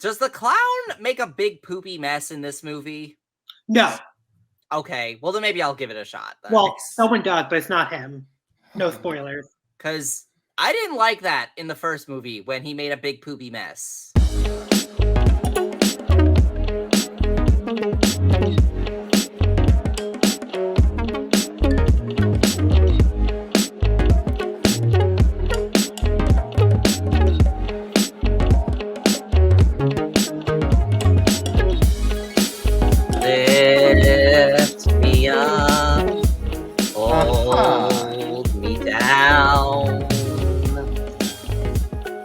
Does the clown make a big poopy mess in this movie? No. Okay, well then maybe I'll give it a shot. Then. Well, someone does, but it's not him. No spoilers. Because I didn't like that in the first movie when he made a big poopy mess. Lift me up, hold me down.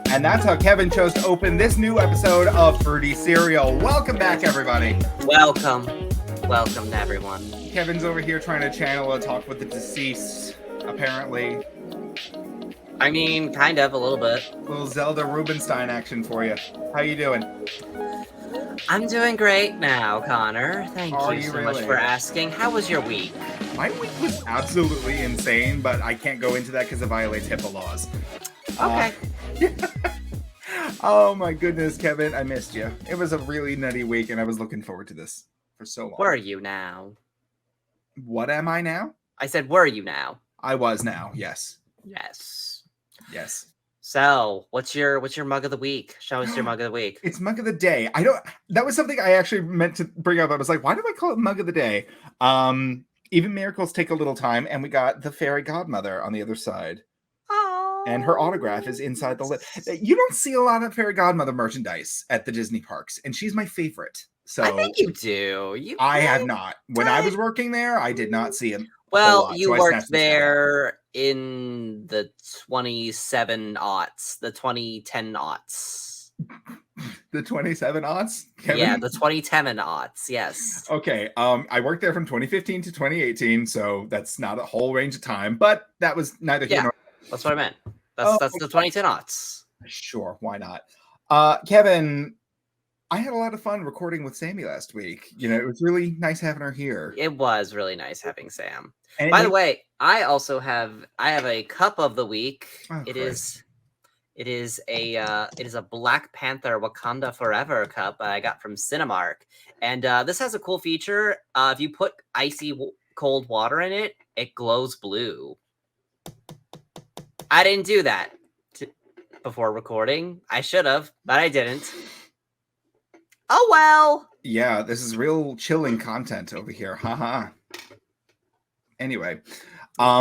And that's how Kevin chose to open this new episode of Fruity Cereal. Welcome back, everybody. Welcome everyone. Kevin's over here trying to channel a talk with the deceased, apparently. I mean, kind of, a little bit. A little Zelda Rubinstein action for you. How you doing? I'm doing great now, Connor. Thank you so much for asking. How was your week? My week was absolutely insane, but I can't go into that because it violates HIPAA laws. Okay. Oh my goodness, Kevin, I missed you. It was a really nutty week, and I was looking forward to this for so long. Were you now? What am I now? I said, were you now? I was now, yes. Yes. So, what's your mug of the week? Show us your mug of the week. It's mug of the day. That was something I actually meant to bring up. I was like, why do I call it mug of the day? Even miracles take a little time, and we got the fairy godmother on the other side. Oh. And her autograph is inside the lid. You don't see a lot of fairy godmother merchandise at the Disney parks, and she's my favorite. So I think you do. I have not. When I was working there, I did not see him. Well, you worked there in the 27-aughts, the 2010-aughts. The 27-aughts? Kevin? Yeah, the 2010-aughts, yes. Okay, I worked there from 2015 to 2018, so that's not a whole range of time, but that was neither here nor... That's what I meant. That's the 2010-aughts. Sure, why not? Kevin, I had a lot of fun recording with Sammy last week. You know, it was really nice having her here. It was really nice having Sam. And by the way, I have a cup of the week. Oh, it is a Black Panther Wakanda Forever cup I got from Cinemark. And this has a cool feature. If you put icy cold water in it, it glows blue. I didn't do that before recording. I should have, but I didn't. Oh, well. Yeah, this is real chilling content over here. Haha. Anyway,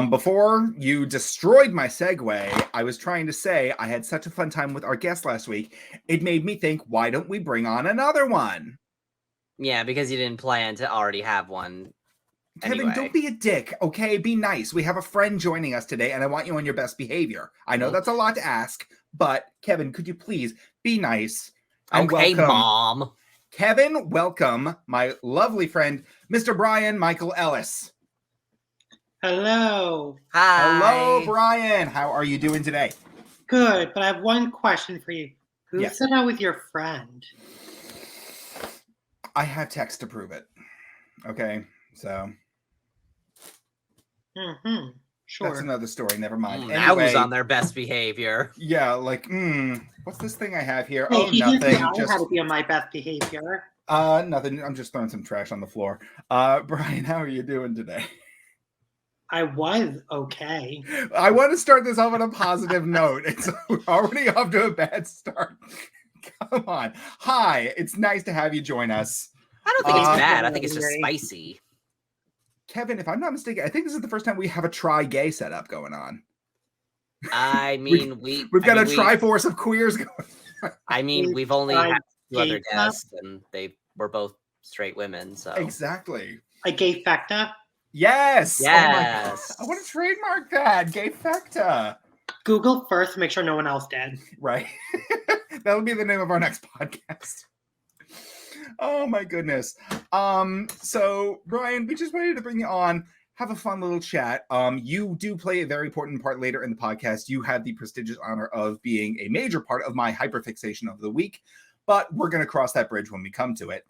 before you destroyed my segue, I was trying to say I had such a fun time with our guest last week. It made me think, why don't we bring on another one? Yeah, because you didn't plan to already have one. Kevin, anyway. Don't be a dick, okay? Be nice. We have a friend joining us today, and I want you on your best behavior. I know that's a lot to ask, but Kevin, could you please be nice? And okay, welcome. Mom. Kevin, welcome my lovely friend, Mr. Bryan Michael Ellis. Hello. Hi. Hello, Bryan. How are you doing today? Good, but I have one question for you. Who Yes. set out with your friend? I have text to prove it. Okay, so... Sure. That's another story. Never mind. Now who's on their best behavior? Yeah, like, what's this thing I have here? Hey, he nothing. Didn't know how to be on my best behavior. Nothing. I'm just throwing some trash on the floor. Bryan, how are you doing today? I was okay. I want to start this off on a positive note. It's already off to a bad start. Come on. Hi, it's nice to have you join us. I don't think it's bad. I think it's just spicy. Kevin, if I'm not mistaken, I think this is the first time we have a tri-gay setup going on. I mean, we've got a tri-force of queers going on. I mean, we've only had two other guests, and they were both straight women, so... Exactly. A gay fecta? Yes! Yes! Oh I want to trademark that! Gay fecta! Google first, make sure no one else did. Right. That'll be the name of our next podcast. Oh my goodness. So Bryan, we just wanted to bring you on, have a fun little chat. You do play a very important part later in the podcast. You have the prestigious honor of being a major part of my hyperfixation of the week, but we're going to cross that bridge when we come to it.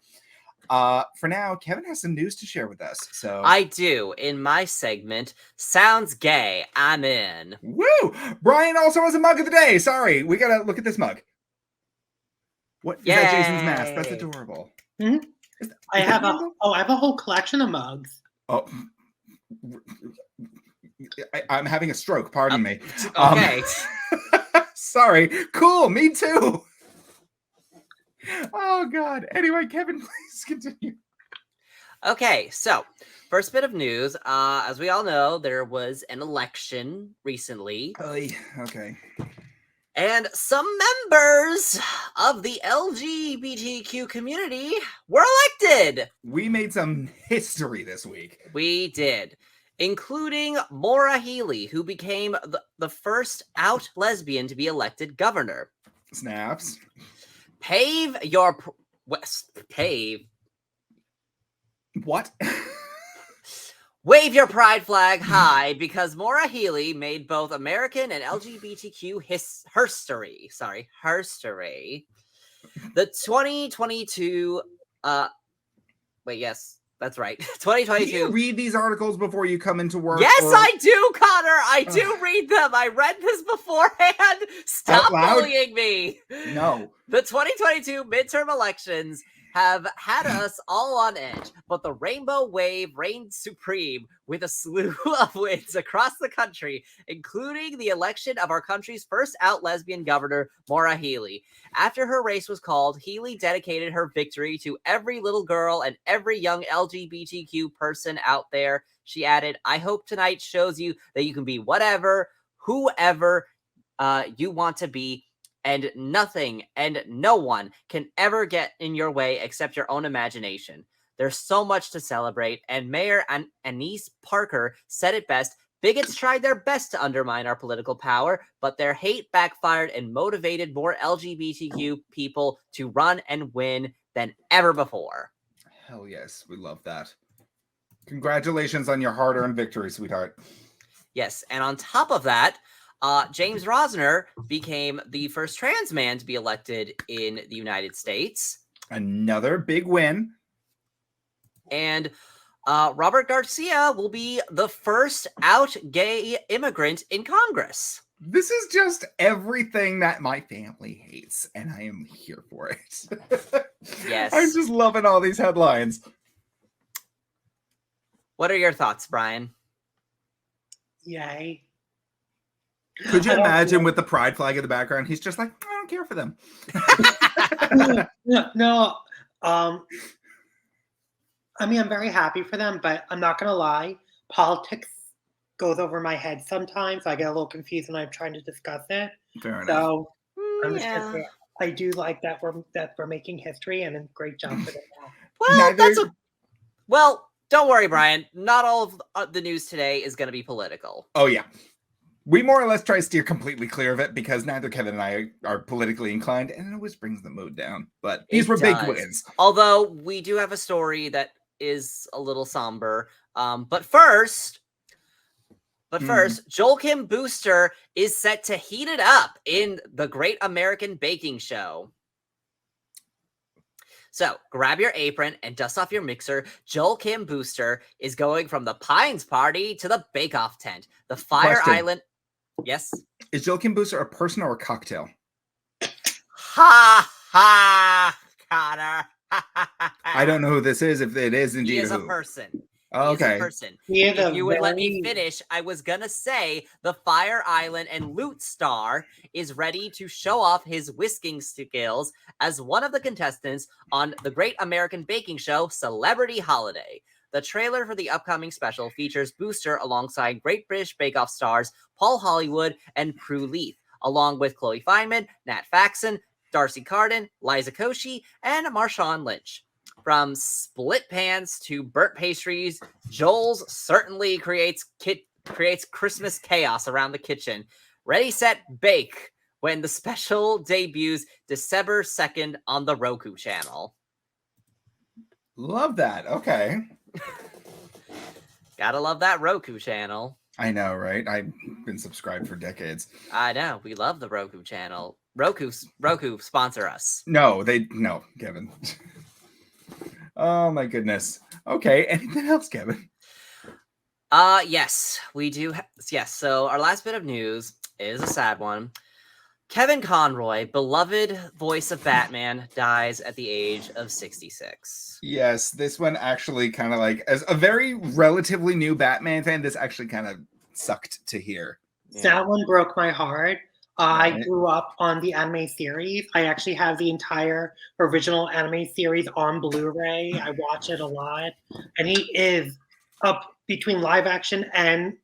For now, Kevin has some news to share with us. So I do. In my segment, Sounds Gay, I'm in. Woo! Bryan also has a mug of the day. Sorry, we got to look at this mug. What is that? Jason's mask. That's Yay. adorable. Mhm. Is I that have Randall? I have a whole collection of mugs. Oh, I'm having a stroke. Pardon me. Okay. Sorry. Cool. Me too. Oh God. Anyway, Kevin, please continue. Okay, so first bit of news. As we all know, there was an election recently, Okay. and some members of the LGBTQ community were elected. We made some history this week. We did, including Maura Healey, who became the first out lesbian to be elected governor. Snaps. Pave your pave. What? Wave your pride flag high because Maura Healey made both American and LGBTQ history. Sorry, herstory. The 2022. Wait, yes, that's right. Do 2022. you read these articles before you come into work? Yes, or- I do, Connor. I do read them. I read this beforehand. Stop Out loud? bullying me. No. The 2022 midterm elections have had us all on edge, but the rainbow wave reigned supreme with a slew of wins across the country, including the election of our country's first out lesbian governor, Maura Healey. After her race was called, Healey dedicated her victory to every little girl and every young LGBTQ person out there. She added, "I hope tonight shows you that you can be whatever, whoever you want to be, and nothing and no one can ever get in your way except your own imagination. There's so much to celebrate." And Mayor Anise Parker said it best: "Bigots tried their best to undermine our political power, but their hate backfired and motivated more LGBTQ people to run and win than ever before." Hell yes, we love that. Congratulations on your hard-earned victory, sweetheart. Yes, and on top of that, James Roesener became the first trans man to be elected in the United States. Another big win. And Robert Garcia will be the first out gay immigrant in Congress. This is just everything that my family hates, and I am here for it. Yes. I'm just loving all these headlines. What are your thoughts, Brian? Yay. Could you I don't imagine know. with the pride flag in the background? He's just like, I don't care for them. No. I mean, I'm very happy for them, but I'm not gonna lie. Politics goes over my head sometimes. I get a little confused when I'm trying to discuss it. Fair enough. So I'm just Yeah. gonna say, I do like that we're making history, and a great job for them. Well, Neither- well, don't worry, Brian. Not all of the news today is going to be political. Oh, yeah. We more or less try to steer completely clear of it because neither Kevin and I are politically inclined, and it always brings the mood down. But these It were big does. wins. Although we do have a story that is a little somber. But first, Joel Kim Booster is set to heat it up in the Great American Baking Show. So grab your apron and dust off your mixer. Joel Kim Booster is going from the Pines Party to the Bake Off tent. The Fire Question. Island. Yes. Is Joel Kim Booster a person or a cocktail? Ha ha, Connor. I don't know who this is, if it is indeed He is a who. person. Oh, He is a okay. person. He is If a you would let me very- finish, I was gonna say the Fire Island and Loot Star is ready to show off his whisking skills as one of the contestants on the Great American Baking Show Celebrity Holiday. The trailer for the upcoming special features Booster alongside Great British Bake Off stars Paul Hollywood and Prue Leith, along with Chloe Fineman, Nat Faxon, Darcy Carden, Liza Koshy, and Marshawn Lynch. From split pans to burnt pastries, Joel's certainly creates Christmas chaos around the kitchen. Ready, set, bake when the special debuts December 2nd on the Roku channel. Love that. Okay. Gotta love that Roku channel. I know, right? I've been subscribed for decades. I know, we love the Roku channel. Roku sponsor us. No, Kevin. Oh my goodness. Okay, anything else, Kevin? Yes, we do. Yes, so our last bit of news is a sad one. Kevin Conroy, beloved voice of Batman, dies at the age of 66. Yes, this one actually kind of like, as a very relatively new Batman fan, this actually kind of sucked to hear. Yeah. That one broke my heart. I Right. grew up on the anime series. I actually have the entire original anime series on Blu-ray. I watch it a lot. And he is, up between live action and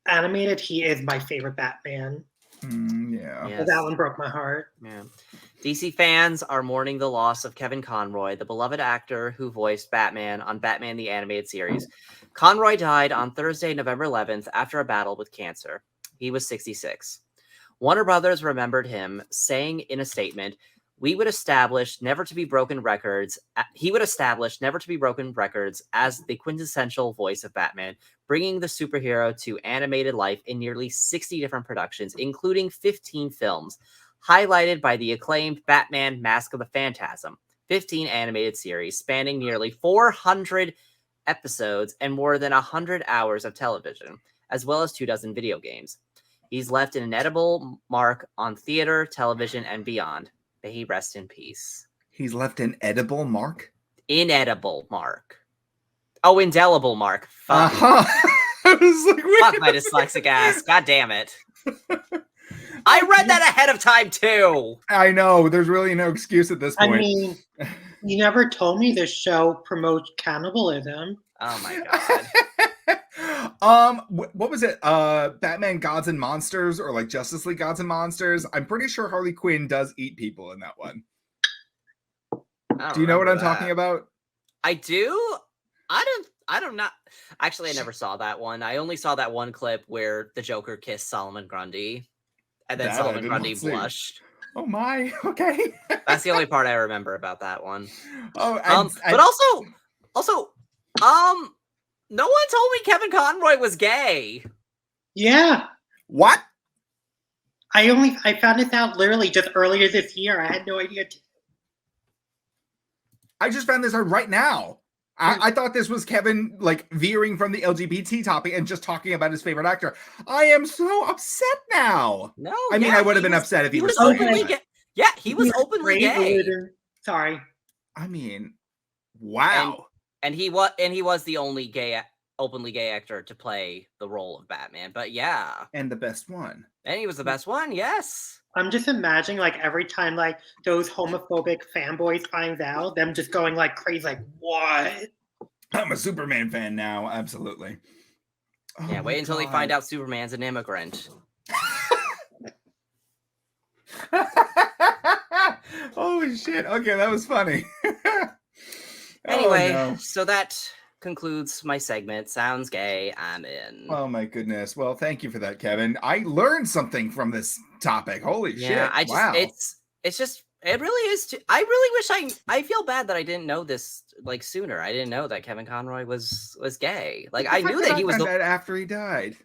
animated, he is my favorite Batman. Yeah. So Yes. that one broke my heart. Yeah. DC fans are mourning the loss of Kevin Conroy, the beloved actor who voiced Batman on Batman the Animated Series. Conroy died on Thursday, November 11th, after a battle with cancer. He was 66. Warner Brothers remembered him, saying in a statement, he would establish never to be broken records as the quintessential voice of Batman, bringing the superhero to animated life in nearly 60 different productions, including 15 films, highlighted by the acclaimed Batman Mask of the Phantasm, 15 animated series spanning nearly 400 episodes and more than 100 hours of television, as well as 24 video games. He's left an indelible mark on theater, television, and beyond. May he rest in peace. He's left an edible mark? Inedible mark. Oh, indelible mark. Fuck. Uh-huh. I was like, wait. Fuck my dyslexic ass. God damn it. I read that ahead of time, too. I know. There's really no excuse at this I point. mean, you never told me this show promotes cannibalism. Oh, my God. What was it? Batman Gods and Monsters, or like Justice League Gods and Monsters. I'm pretty sure Harley Quinn does eat people in that one. Do you know what I'm talking about? I do. I don't not. Actually, I never saw that one. I only saw that one clip where the Joker kissed Solomon Grundy, and then That I Solomon did Grundy not see. blushed. Oh my. Okay. That's the only part I remember about that one. Oh, But also, no one told me Kevin Conroy was gay. Yeah. what? I found this out literally just earlier this year. I had no idea. I just found this out right now. I thought this was Kevin like veering from the LGBT topic and just talking about his favorite actor. I am so upset now. No, I mean, yeah, I would have he been was- upset if he He was was straight, openly but- gay. Yeah, he was openly gay, Sorry. I mean, wow. and he was the only openly gay actor to play the role of Batman. But yeah, And the best one. and he was the best one. Yes. I'm just imagining like every time like those homophobic fanboys finds out, them just going like crazy, like what? I'm a Superman fan now. Absolutely. Oh Yeah, my wait until they God. find out Superman's an immigrant. Holy shit. Okay, that was funny. Anyway, Oh, no. so that concludes my segment. Sounds gay. I'm in. Oh my goodness. Well, thank you for that, Kevin. I learned something from this topic. Holy Yeah, shit. Wow. it's just it really is. I really wish I feel bad that I didn't know this like sooner. I didn't know that Kevin Conroy was gay. Like I knew that he was found the. out after he died.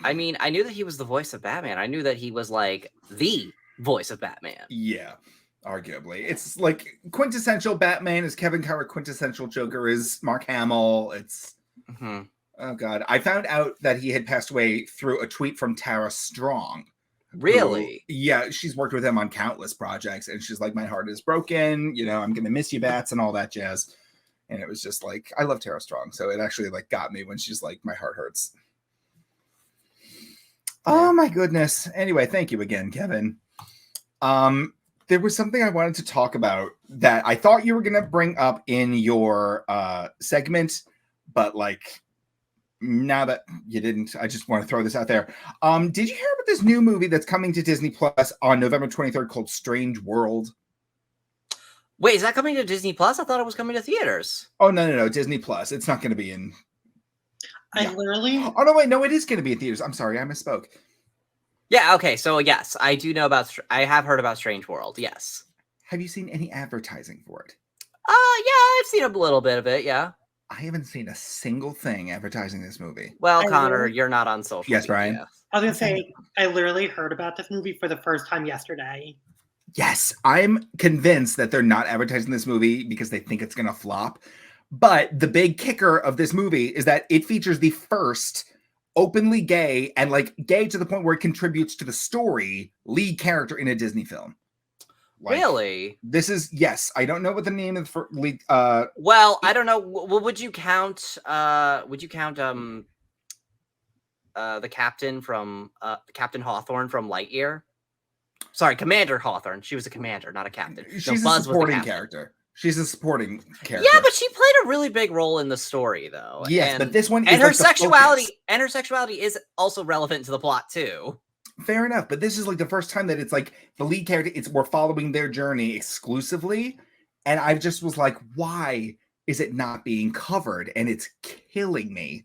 I mean, I knew that he was the voice of Batman. I knew that he was like the voice of Batman. Yeah, arguably. It's like quintessential Batman is Kevin Conroy, quintessential Joker is Mark Hamill. It's Mhm. oh god. I found out that he had passed away through a tweet from Tara Strong. Really? who- yeah, she's worked with him on countless projects, and she's like, my heart is broken, you know, I'm gonna miss you, Bats, and all that jazz. And it was just like, I love Tara Strong, so it actually like got me when she's like, my heart hurts. Oh my goodness. Anyway, thank you again, Kevin. There was something I wanted to talk about that I thought you were gonna bring up in your segment, but like now that you didn't, I just want to throw this out there. Did you hear about this new movie that's coming to Disney Plus on November 23rd called Strange World? Wait, is that coming to Disney Plus? I thought it was coming to theaters. Oh no, Disney Plus. It's not going to be in. I Yeah. literally Oh no, wait, no, it is going to be in theaters. I'm sorry, I misspoke. Yeah. Okay. So yes, I do know about. I have heard about Strange World. Yes. Have you seen any advertising for it? Yeah, I've seen a little bit of it. Yeah. I haven't seen a single thing advertising this movie. Well, I Connor, really- you're not on social. Yes, media. Brian? I was gonna say I literally heard about this movie for the first time yesterday. Yes, I'm convinced that they're not advertising this movie because they think it's going to flop. But the big kicker of this movie is that it features the first openly gay and like gay to the point where it contributes to the story, lead character in a Disney film. Like, really? This is, yes. I don't know what the name of the lead. Well, I don't know. Well, would you count? The captain from Captain Hawthorne from Lightyear? Sorry, Commander Hawthorne. She was a commander, not a captain. She's Buzz a supporting was the character. She's a supporting character. Yeah, but she played a really big role in the story, though. Yes, but this one is and her like the sexuality focus. and her sexuality is also relevant to the plot too. Fair enough, but this is like the first time that it's like the lead character. We're following their journey exclusively, and I just was like, why is it not being covered? And it's killing me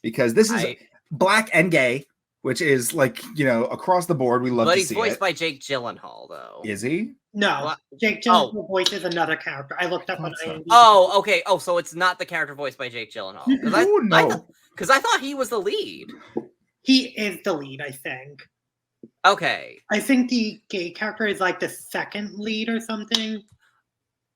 because this is black and gay, which is like, you know, across the board. We love to see it. But he's voiced by Jake Gyllenhaal, though. Is he? No, What? Jake Gyllenhaal voices another character. I looked up on IMDb. Oh, okay. Oh, so it's not the character voiced by Jake Gyllenhaal. No. Because I thought he was the lead. He is the lead, I think. Okay. I think the gay character is like the second lead or something.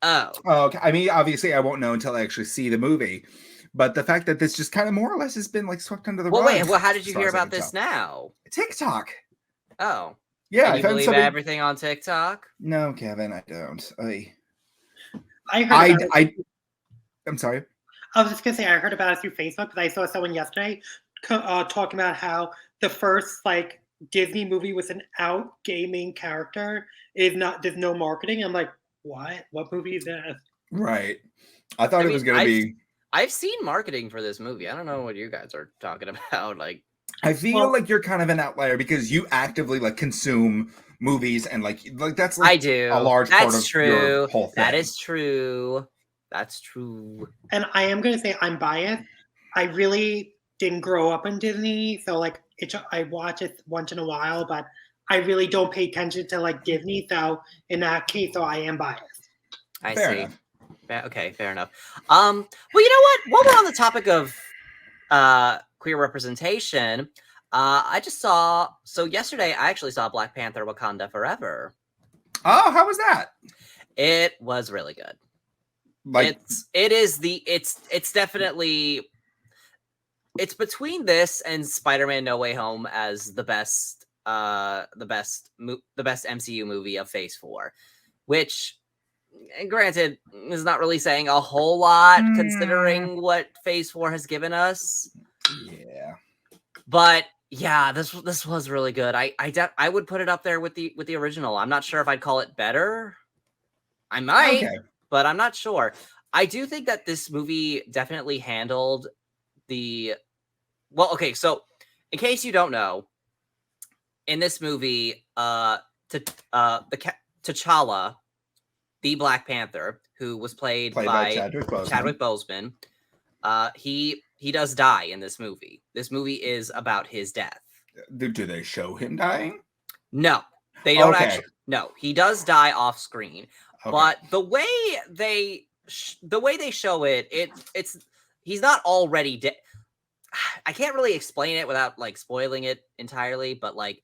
Oh. Okay. I mean, obviously, I won't know until I actually see the movie. But the fact that this just kind of more or less has been like swept under the rug. Wait. Well, how did you hear about this now? TikTok. Oh. Yeah. Do you believe everything on TikTok? No, Kevin, I don't. I'm sorry. I was just gonna say I heard about it through Facebook because I saw someone yesterday talking about how the first like Disney movie with an out gay main character there's no marketing. I'm like, what? What movie is that? Right. I thought it was gonna be. I've seen marketing for this movie. I don't know what you guys are talking about. Like, I feel like you're kind of an outlier because you actively like consume movies and like that's like I do. A large part of your whole thing. That is true. That's true. And I am gonna say I'm biased. I really didn't grow up in Disney, so like I watch it once in a while, but I really don't pay attention to like Disney. So in that case, I am biased. I see. Enough. Okay, fair enough. Well, you know what? While we're on the topic of queer representation, yesterday I actually saw Black Panther: Wakanda Forever. Oh, how was that? It was really good. Like it's definitely between this and Spider-Man: No Way Home as the best MCU movie of Phase 4, which, granted, is not really saying a whole lot considering what Phase 4 has given us. Yeah, but yeah, this was really good. I would put it up there with the original. I'm not sure if I'd call it better. I might, but I'm not sure. I do think that this movie definitely handled so in case you don't know, in this movie, T'Challa, the Black Panther, who was played by Chadwick Boseman, he does die in this movie. This movie is about his death. Do they show him dying? No, they don't actually. No, he does die off screen. Okay. But the way they show it, it's he's not already dead. I can't really explain it without like spoiling it entirely, but like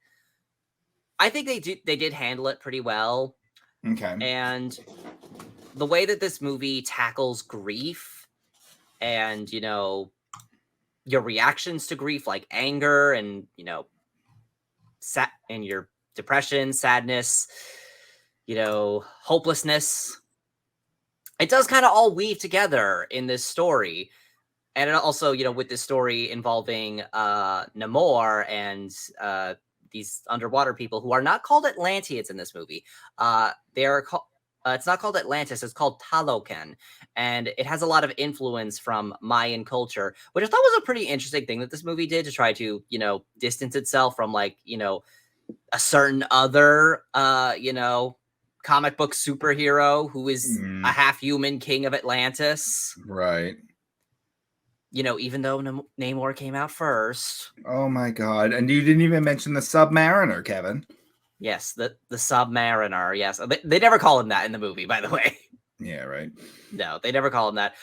I think they did handle it pretty well. Okay. And the way that this movie tackles grief and, you know, your reactions to grief, like anger and, you know, and your depression, sadness, you know, hopelessness, it does kind of all weave together in this story. And it also, you know, with this story involving Namor and these underwater people who are not called Atlanteans in this movie. They are called. It's not called Atlantis. It's called Talokan, and it has a lot of influence from Mayan culture, which I thought was a pretty interesting thing that this movie did to try to, you know, distance itself from like, you know, a certain other, you know, comic book superhero who is a half human king of Atlantis. Right. You know, even though Namor came out first. Oh my god. And you didn't even mention the Submariner, Kevin. Yes, the Submariner, yes. They never call him that in the movie, by the way. Yeah, right. No, they never call him that.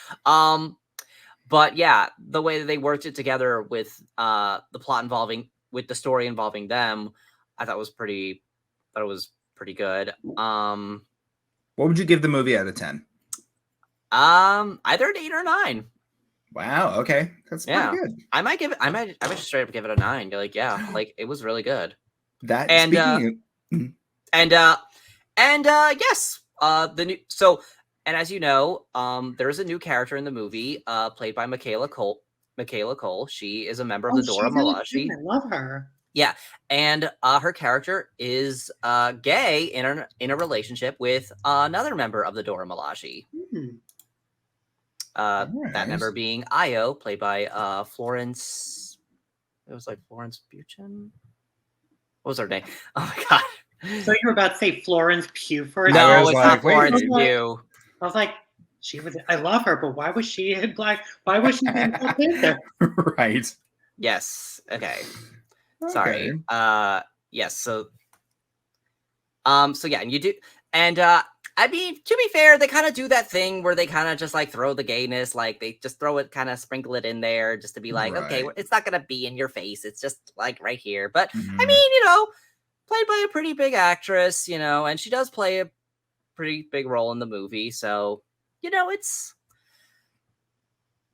But yeah, the way that they worked it together with the story involving them, I thought was pretty good. What would you give the movie out of 10? Either an 8 or 9. Wow. Okay, that's Yeah. pretty good. I might just straight up give it a 9. Like, yeah, like it was really good. That And speaking of, and yes, the new and as you know, there's a new character in the movie, played by Michaela Cole. Michaela Cole. She is a member of the Dora she's really cute. Milaje. I love her. Yeah, and her character is gay in a relationship with another member of the Dora Milaje. That member being Io, played by Florence. It was like Florence Buchan. What was her name? Oh my god. So you were about to say Florence Pugh first? No, it's like, not wait, Florence wait. Pugh. I was like, she was. I love her, but why was she in Black? Why was she in Black Panther? right. Yes. Okay. Okay. Sorry. Yes. So yeah, and you do, and I mean, to be fair, they kind of do that thing where they kind of just like throw the gayness, like they just throw it, kind of sprinkle it in there, just to be like, okay, Right. it's not gonna be in your face, it's just like right here. But I Mhm. mean, you know, played by a pretty big actress, you know, and she does play a pretty big role in the movie, so you know, it's,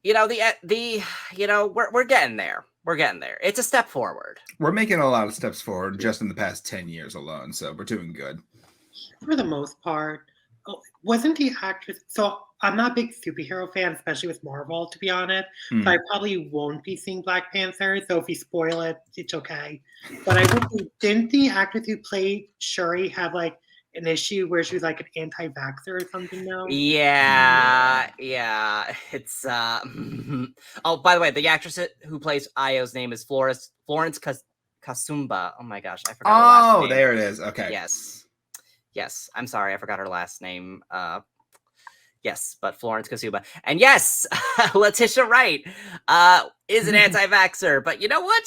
you know, the you know, we're getting there. We're getting there. It's a step forward. We're making a lot of steps forward just in the past 10 years alone, so we're doing good. For the most part. Oh, wasn't the actress? So I'm not a big superhero fan, especially with Marvel, to be honest. So I probably won't be seeing Black Panther. So if you spoil it, it's okay. But I would say, didn't the actress who played Shuri have like an issue where she was like an anti-vaxxer or something now? Yeah. It's oh, by the way, the actress who plays Io's name is Florence Kasumba. Oh my gosh, I forgot her last name. There it is. Okay. Yes. I'm sorry, I forgot her last name. Yes, but Florence Kasumba. And yes, Letitia Wright is an anti-vaxxer, but you know what?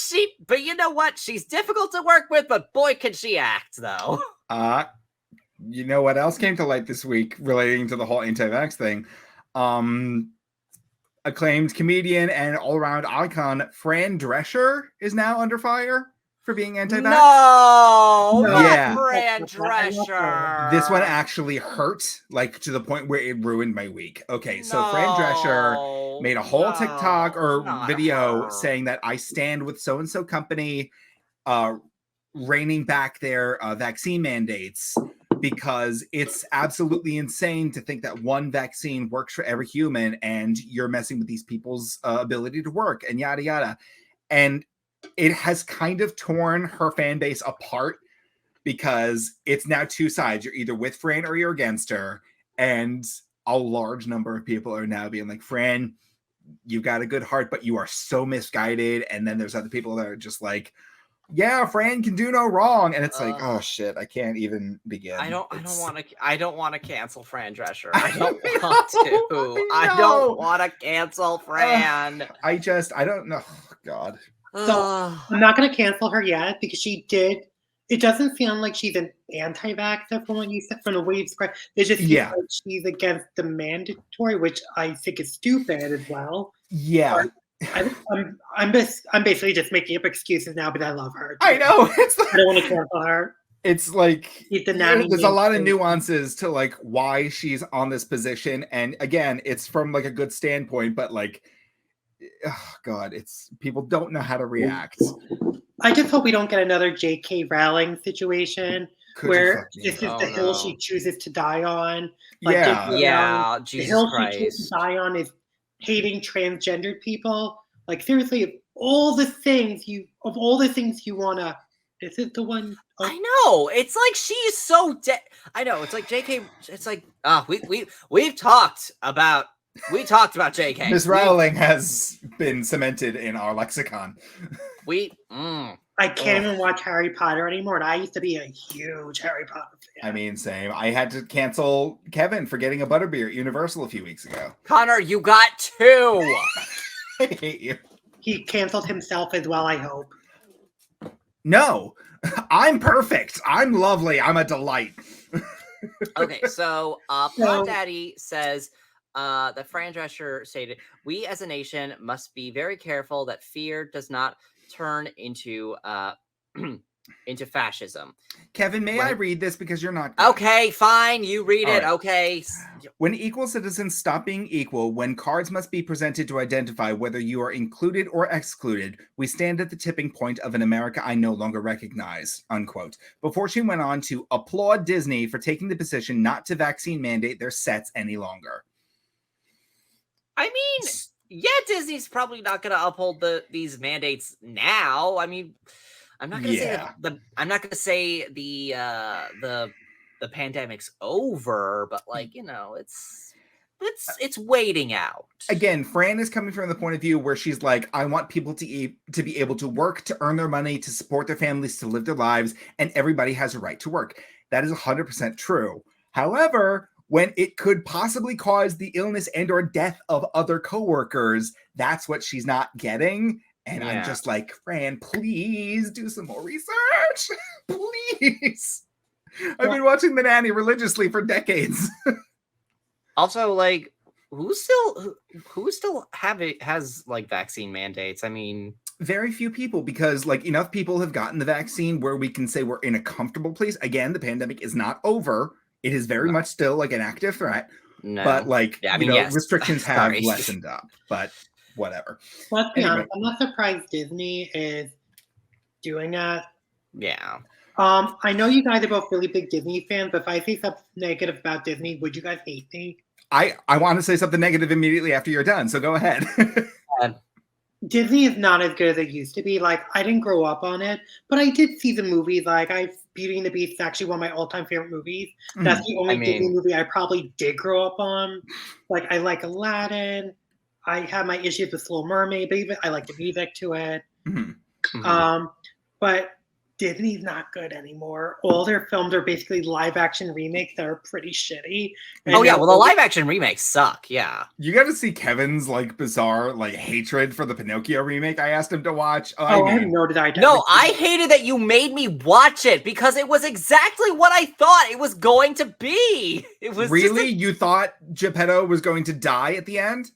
She's difficult to work with, but boy can she act though. You know what else came to light this week relating to the whole anti-vax thing? Acclaimed comedian and all-around icon Fran Drescher is now under fire for being anti-vax. No, Yeah. not Fran Drescher. This one actually hurt, like to the point where it ruined my week. Okay, so Fran Drescher made a whole TikTok or video saying that I stand with so-and-so company reining back their vaccine mandates, because it's absolutely insane to think that one vaccine works for every human and you're messing with these people's ability to work and yada yada. And it has kind of torn her fan base apart, because it's now two sides. You're either with Fran or you're against her. And a large number of people are now being like, Fran, you got a good heart, but you are so misguided. And then there's other people that are just like, yeah, Fran can do no wrong. And it's like, oh shit, I can't even begin. I don't want to cancel Fran Drescher. I don't want to. I don't want to cancel Fran. I don't know. Oh, God. So I'm not going to cancel her yet, because she did. It doesn't sound like she's an anti-vaxxer from what you said, from the way you described. It just feels like she's against the mandatory, which I think is stupid as well. Yeah. I'm basically just making up excuses now, but I love her. I know. I don't want to cancel her. It's like there's a lot of nuances nuances to like why she's on this position, and again, it's from like a good standpoint, but like, oh God, it's people don't know how to react. I just hope we don't get another J.K. Rowling situation where this is the hill she chooses to die on. Like Jesus the hill Christ. she chooses to die on is hating transgendered people. Like seriously, of all the things you wanna, this is the one. I know. It's like she's so dead. I know. It's like JK. It's like we've talked about JK. Miss Rowling has been cemented in our lexicon. I can't even watch Harry Potter anymore, and I used to be a huge Harry Potter fan. I mean, same. I had to cancel Kevin for getting a butterbeer at Universal a few weeks ago. Connor, you got 2. I hate you. He canceled himself as well, I hope. No, I'm perfect. I'm lovely. I'm a delight. Okay, so Pod Daddy says that Fran Drescher stated, "We as a nation must be very careful that fear does not turn into into fascism. Kevin, may When- I read this because you're not good. Okay, fine. You read All it. right. Okay. When equal citizens stop being equal, when cards must be presented to identify whether you are included or excluded, we stand at the tipping point of an America I no longer recognize, unquote. Before she went on to applaud Disney for taking the position not to vaccine mandate their sets any longer. I mean, yeah, Disney's probably not going to uphold these mandates now. I mean, I'm not going to say I'm not going to say the pandemic's over, but like, you know, it's waiting out. Again, Fran is coming from the point of view where she's like, I want people to be able to work, to earn their money, to support their families, to live their lives, and everybody has a right to work. That is 100% true. However, when it could possibly cause the illness and or death of other coworkers, that's what she's not getting. And I'm just like, Fran, please do some more research. Please. I've been watching The Nanny religiously for decades. Also, like, who still has like vaccine mandates? I mean, very few people, because like enough people have gotten the vaccine where we can say we're in a comfortable place. Again, the pandemic is not over. It is very much still like an active threat. No. But like, yes. restrictions have lessened up, but whatever. Let's be honest, I'm not surprised Disney is doing that. Yeah. I know you guys are both really big Disney fans, but if I say something negative about Disney, would you guys hate me? I want to say something negative immediately after you're done, so go ahead. Disney is not as good as it used to be. Like, I didn't grow up on it, but I did see the movies. Like, Beauty and the Beast is actually one of my all-time favorite movies. That's the only Disney movie I probably did grow up on. Like, I like Aladdin. I have my issues with Little Mermaid, but even I like the music to it. But Disney's not good anymore. All their films are basically live-action remakes that are pretty shitty. And well, the live-action remakes suck. Yeah, you got to see Kevin's like bizarre like hatred for the Pinocchio remake. I asked him to watch. I have no desire. No, I hated that you made me watch it because it was exactly what I thought it was going to be. It was really you thought Geppetto was going to die at the end.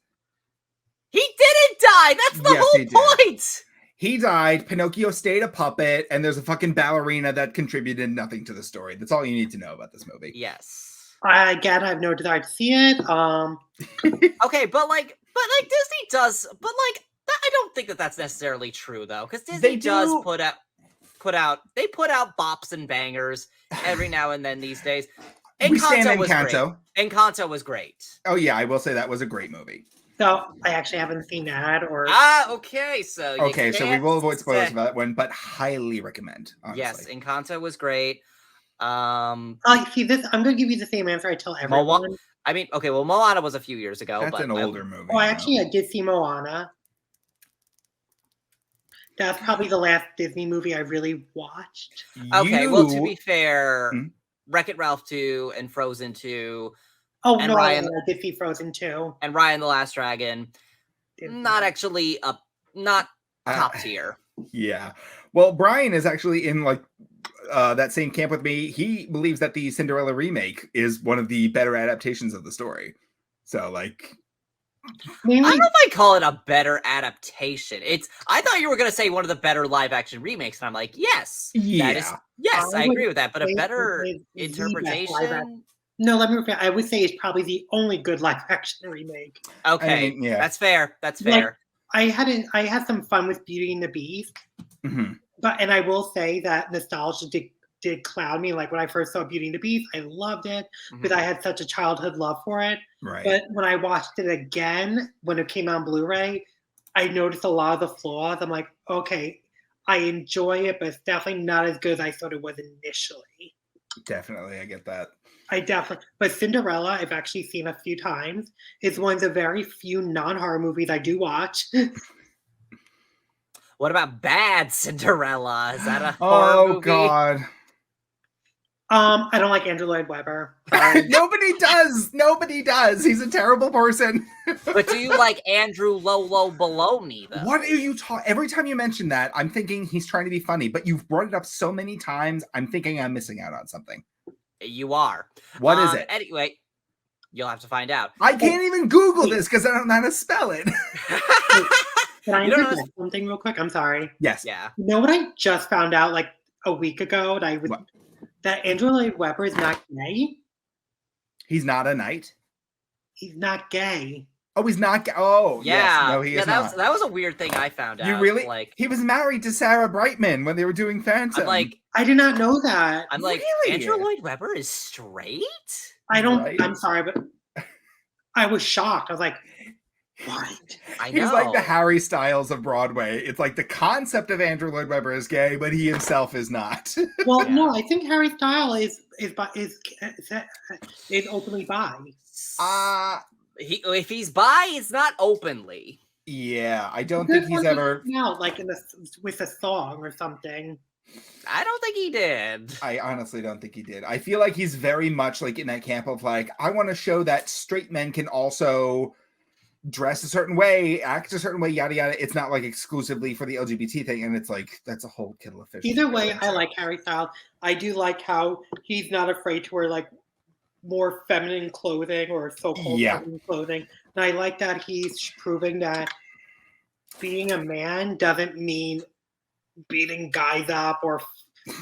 He didn't die. That's the whole point. He died, Pinocchio stayed a puppet, and there's a fucking ballerina that contributed nothing to the story. That's all you need to know about this movie. Yes. Again, I have no desire to see it. Okay, but Disney does, but like, I don't think that that's necessarily true, though, because Disney does put out bops and bangers every now and then these days. Encanto was great. Oh, yeah, I will say that was a great movie. So I actually haven't seen that. Okay. So we will avoid spoilers for that one, but highly recommend. Honestly. Yes, Encanto was great. See this. I'm going to give you the same answer I tell everyone. Moana was a few years ago. That's an older movie. Oh, actually, I did see Moana. That's probably the last Disney movie I really watched. Okay, well, to be fair, Wreck-It Ralph 2 and Frozen 2. Oh, and no, Ryan, I did see Frozen 2. And Ryan the Last Dragon. Not actually not top tier. Yeah. Well, Bryan is actually in like that same camp with me. He believes that the Cinderella remake is one of the better adaptations of the story. So like I don't know if I call it a better adaptation. I thought you were going to say one of the better live action remakes, and I'm like, yes. Yeah. I agree with that, but a better interpretation. No, let me repeat. I would say it's probably the only good live action remake. Okay, that's fair. That's fair. Like, I had some fun with Beauty and the Beast, and I will say that nostalgia did cloud me. Like when I first saw Beauty and the Beast, I loved it because I had such a childhood love for it. Right. But when I watched it again when it came out on Blu-ray, I noticed a lot of the flaws. I'm like, okay, I enjoy it, but it's definitely not as good as I thought it was initially. Definitely, I get that. But Cinderella, I've actually seen a few times. It's one of the very few non-horror movies I do watch. What about Bad Cinderella? Is that a horror movie? Oh, God. I don't like Andrew Lloyd Webber. Nobody does. He's a terrible person. But do you like Andrew Lolo Baloney, though? What are you talking? Every time you mention that, I'm thinking he's trying to be funny, but you've brought it up so many times, I'm thinking I'm missing out on something. You are. What is it? Anyway, you'll have to find out. I can't even Google this because I don't know how to spell it. Can I interject something real quick? I'm sorry. Yes. Yeah. You know what I just found out? Like a week ago that What? that Andrew Lloyd Webber is not gay. He's not a knight? He's not gay. Oh, he's not. Oh, yes. Yeah, No, he is not. that was a weird thing I found out. You really? Like, He was married to Sarah Brightman when they were doing Phantom. I did not know that. I'm like, Really? Andrew Lloyd Webber is straight? I don't. Right? I'm sorry, but I was shocked. I was like, what? I know. He's like the Harry Styles of Broadway. It's like the concept of Andrew Lloyd Webber is gay, but he himself is not. Well, Yeah. no, I think Harry Styles is openly bi. If he's bi, it's not openly. Yeah, I don't think he's ever. out like with a song or something. I don't think he did. I honestly don't think he did. I feel like he's very much like in that camp of like, I want to show that straight men can also dress a certain way, act a certain way, yada yada. It's not like exclusively for the LGBT thing, and it's like that's a whole kettle of fish. Either way, I like Harry Styles. I do like how he's not afraid to wear like more feminine clothing or so-called feminine clothing. And I like that he's proving that being a man doesn't mean beating guys up or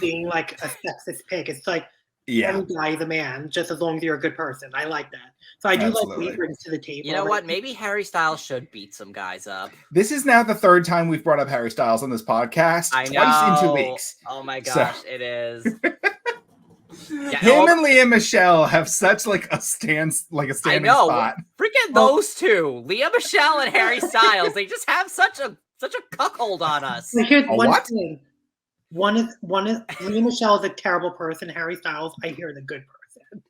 being like a sexist pig. It's like any guy is a man, just as long as you're a good person. I like that. So I do like what he brings to the table. You know what? Maybe Harry Styles should beat some guys up. This is now the third time we've brought up Harry Styles on this podcast. I know. Twice in 2 weeks. Oh my gosh, it is. Him and Leah Michelle have such like a standing spot. Freaking those two, Leah Michelle and Harry Styles, they just have such a cuckold on us. Here's one thing. One is Leah Michelle is a terrible person. Harry Styles, I hear, is a good person.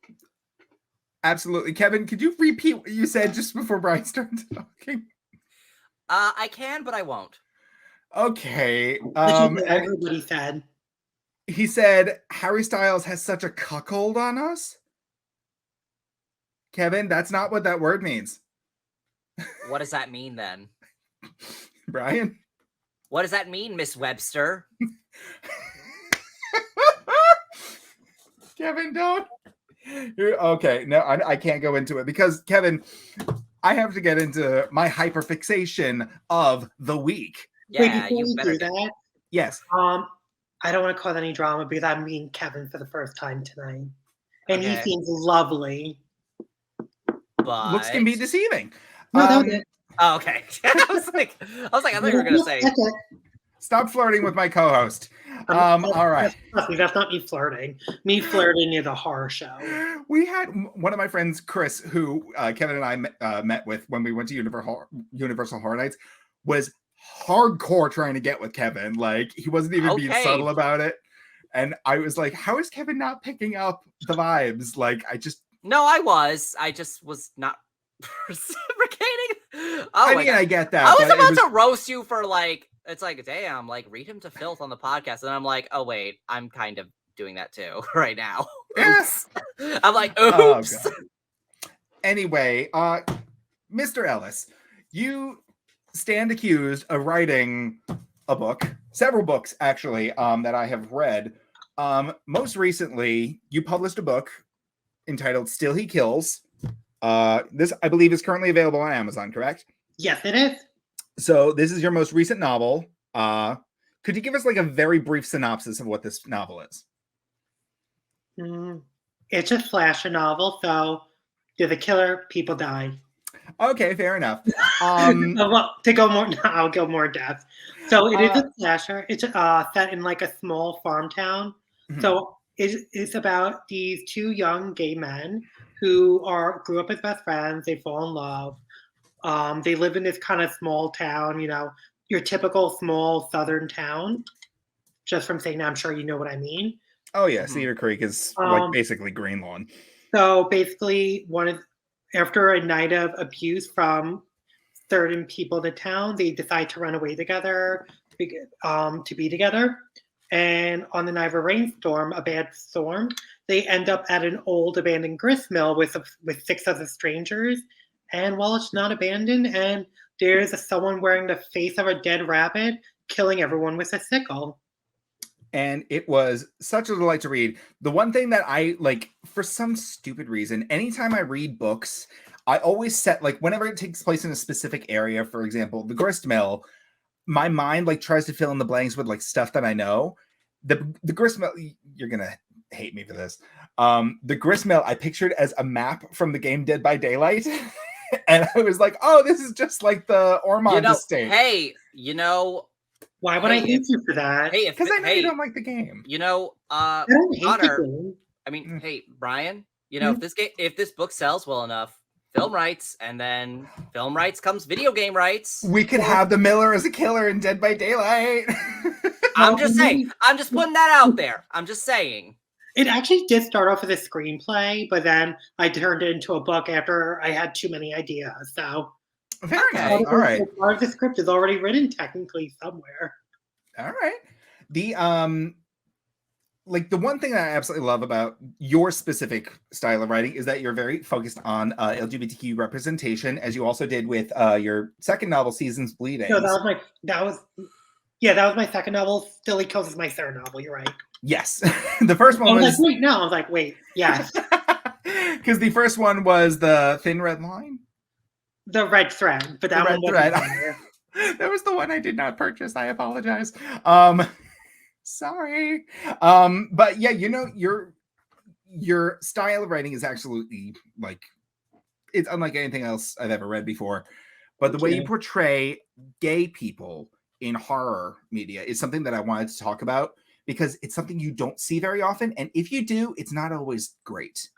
Absolutely. Kevin, could you repeat what you said just before Bryan started talking? I can, but I won't. Okay. Everybody said. He said Harry Styles has such a cuckold on us. Kevin, that's not what that word means. What does that mean then? Bryan? What does that mean, Miss Webster? Kevin, don't. Okay, no, I can't go into it because, Kevin, I have to get into my hyperfixation of the week. Yeah, Wait, you better do that. Yes. I don't want to cause any drama because I'm meeting Kevin for the first time tonight. And Okay. he seems lovely. But Looks can be deceiving. No, that was it. Oh, okay. I was like, I thought you were gonna say. Stop flirting with my co-host. All right. That's not me flirting. Me flirting is a horror show. We had one of my friends, Chris, who Kevin and I met with when we went to Universal Horror Nights, was hardcore trying to get with Kevin. Like, he wasn't even being subtle about it. And I was like, how is Kevin not picking up the vibes? Like, No, I just was not reciprocating. I mean, I get that. I was about to roast you for like, it's like, damn, like read him to filth on the podcast. And I'm like, oh wait, I'm kind of doing that too right now. Oops. I'm like, oops. Oh, anyway, Mr. Ellis, you stand accused of writing a book, several books actually, that I have read. Most recently, you published a book entitled Still He Kills. This, I believe, is currently available on Amazon, correct? Yes, it is. So this is your most recent novel. Could you give us like a very brief synopsis of what this novel is? It's a slasher novel, so there's a killer, people die. Okay, fair enough. Well, I'll go more in depth. So it is a slasher. It's set in like a small farm town. Mm-hmm. So it's about these two young gay men who grew up as best friends. They fall in love. They live in this kind of small town, your typical small southern town. Just from saying that, I'm sure you know what I mean. Oh yeah, Cedar Creek is like basically Greenlawn. So basically, after a night of abuse from certain people in the town, they decide to run away together to be together. And on the night of a bad storm, they end up at an old abandoned grist mill with 6 other strangers. And while it's not abandoned, and there's someone wearing the face of a dead rabbit, killing everyone with a sickle. And it was such a delight to read. The one thing that I like, for some stupid reason, anytime I read books, I always set, like, whenever it takes place in a specific area, for example, the grist mill, my mind like tries to fill in the blanks with like stuff that I know. the gristmill, you're gonna hate me for this. The gristmill I pictured as a map from the game Dead by Daylight. And I was like, oh, this is just like the Ormond estate. Hey, why would I hate you for that? Hey, because I know you don't like the game. I don't hate Connor, the game. I mean, hey, Brian, if this book sells well enough, film rights, and then film rights comes video game rights. We could have the Miller as a killer in Dead by Daylight. I'm just saying. I'm just putting that out there. I'm just saying. It actually did start off as a screenplay, but then I turned it into a book after I had too many ideas. So very nice. All right. Part of the script is already written technically somewhere. All right. The the one thing that I absolutely love about your specific style of writing is that you're very focused on LGBTQ representation, as you also did with your second novel, Seasons Bleeding. No, that was my second novel. Stilly Kills is my third novel. You're right. Yes. The first one was wait, no. I was like, wait, yes. Because the first one was The Thin Red Line? The Red Thread, but that one wasn't there. That was the one I did not purchase. I apologize. Sorry. But yeah, your style of writing is absolutely it's unlike anything else I've ever read before. But the way you portray gay people in horror media is something that I wanted to talk about, because it's something you don't see very often. And if you do, it's not always great.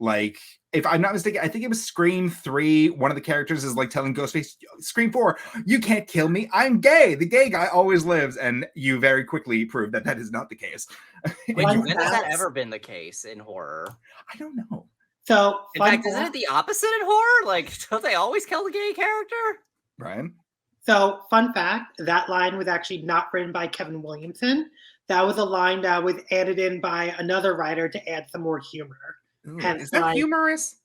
If I'm not mistaken, I think it was Scream 3. One of the characters is telling Ghostface, Scream 4, you can't kill me. I'm gay. The gay guy always lives. And you very quickly prove that that is not the case. Wait, when has that ever been the case in horror? I don't know. So, in fact, isn't it the opposite in horror? Don't they always kill the gay character? Brian? So, fun fact, that line was actually not written by Kevin Williamson. That was a line that was added in by another writer to add some more humor. Ooh, is that humorous?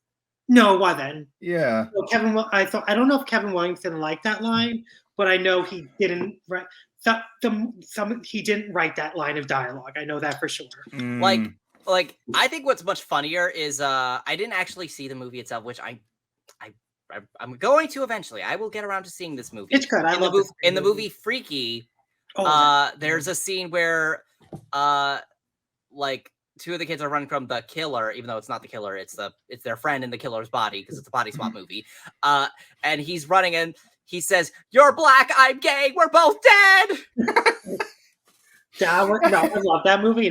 No, it wasn't. Yeah. So I don't know if Kevin Williamson liked that line, but I know he didn't write. He didn't write that line of dialogue. I know that for sure. Mm. I think what's much funnier is I didn't actually see the movie itself, which I'm going to eventually. I will get around to seeing this movie. It's good. In the movie Freaky, there's a scene where two of the kids are running from the killer, even though it's not the killer, it's their friend in the killer's body, because it's a body swap movie. And he's running and he says, "You're black, I'm gay, we're both dead." I love that movie.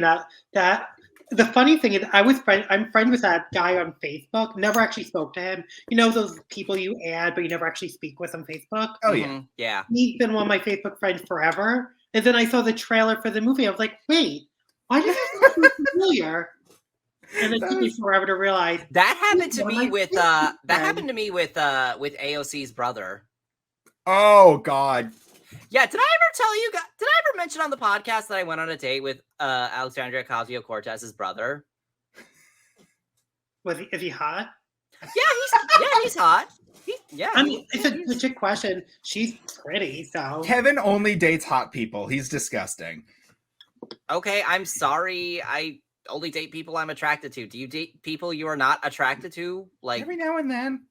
The funny thing is, I'm friends with that guy on Facebook. Never actually spoke to him. Those people you add, but you never actually speak with on Facebook. Oh yeah, yeah. He's been one of my Facebook friends forever. And then I saw the trailer for the movie. I was like, wait, why does this look familiar? And it took me forever to realize that happened to me with AOC's brother. Oh God. Yeah, did I ever mention on the podcast that I went on a date with Alexandria Ocasio-Cortez's brother? Is he hot? Yeah, he's hot. I mean, it's a legit question. She's pretty, so Kevin only dates hot people. He's disgusting. Okay, I'm sorry. I only date people I'm attracted to. Do you date people you are not attracted to? Every now and then.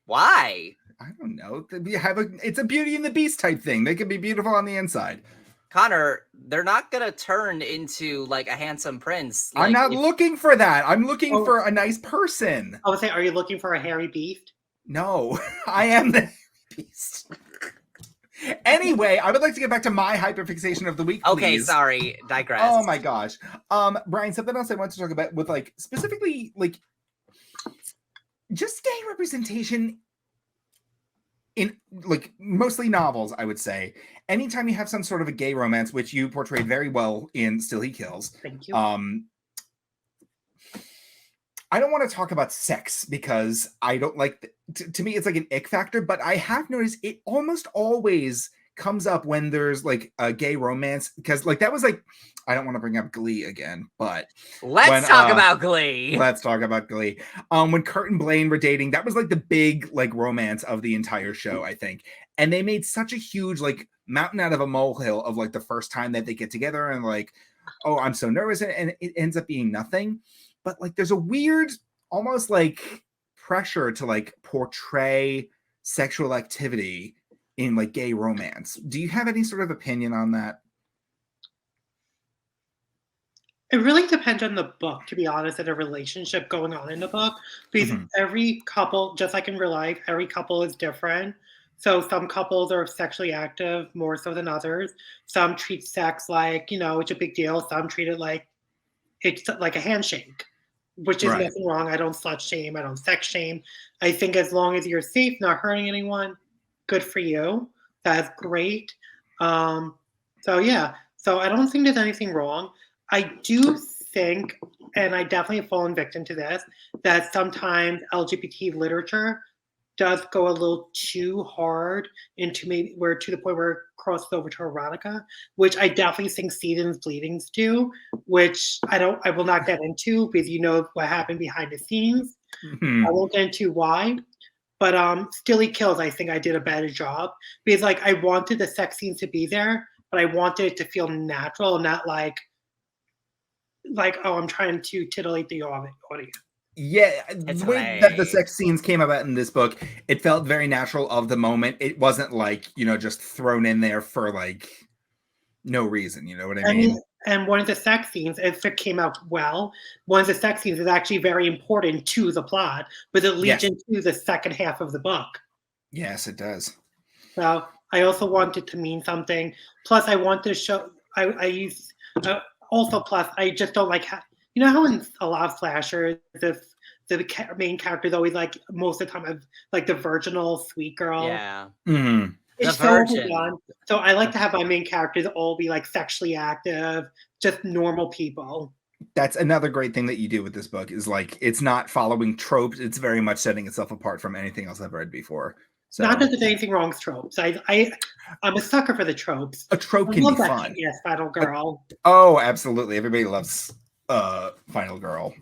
Why? I don't know. It's a Beauty and the Beast type thing. They can be beautiful on the inside. Connor, they're not gonna turn into a handsome prince. I'm not looking for that. I'm looking for a nice person. I would say, are you looking for a hairy beast? No, I am the beast. Anyway, I would like to get back to my hyperfixation of the week, please. Okay, sorry, digress. Oh my gosh. Brian, something else I want to talk about with specifically just gay representation in mostly novels, I would say. Anytime you have some sort of a gay romance, which you portrayed very well in Still He Kills. Thank you. I don't want to talk about sex because I don't to me it's an ick factor, but I have noticed it almost always comes up when there's a gay romance, because that was I don't want to bring up Glee again, but let's talk about Glee. Let's talk about Glee. When Kurt and Blaine were dating, that was the big romance of the entire show, I think. And they made such a huge mountain out of a molehill of the first time that they get together and oh, I'm so nervous, and it ends up being nothing. But there's a weird, almost pressure to portray sexual activity in gay romance. Do you have any sort of opinion on that? It really depends on the book, to be honest, and the relationship going on in the book. Because Mhm. every couple, just like in real life, every couple is different. So some couples are sexually active more so than others. Some treat sex like, it's a big deal. Some treat it like it's like a handshake, which is Right. nothing wrong. I don't slut shame. I don't sex shame. I think as long as you're safe, not hurting anyone, good for you. That's great. Um, so yeah. So I don't think there's anything wrong. I do think, and I definitely have fallen victim to this, that sometimes LGBT literature does go a little too hard into maybe where to the point where it crosses over to erotica, which I definitely think Seasons Bleedings do, which I will not get into because you know what happened behind the scenes. I Mhm. won't get into why. But Still He Kills, I think I did a better job because like I wanted the sex scenes to be there, but I wanted it to feel natural, not like oh I'm trying to titillate the audience. Yeah, the way that the Titillate. sex scenes came about in this book, it felt very natural of the moment. It wasn't like, just thrown in there for like no reason, you know what I I mean, mean? and one of the sex scenes, if it came out well, one of the sex scenes is actually very important to the plot, but it leads Yes. into the second half of the book. Yes, it does. So I also wanted to mean something. Plus, I want to show. I use also. Plus, I just don't like you know how in a lot of slashers, the main character is always like most of the time of like the virginal sweet girl. Yeah. Mhm. The It's so Virgin. overdone. So I like The to have my main characters all be like sexually active, just normal people. That's another great thing that you do with this book is like it's not following tropes. It's very much setting itself apart from anything else I've read before. Not So that there's anything wrong with tropes. I'm a sucker for the tropes. a trope I can be love that fun. kick-ass final Uh, girl. oh, absolutely. Everybody loves Final Girl,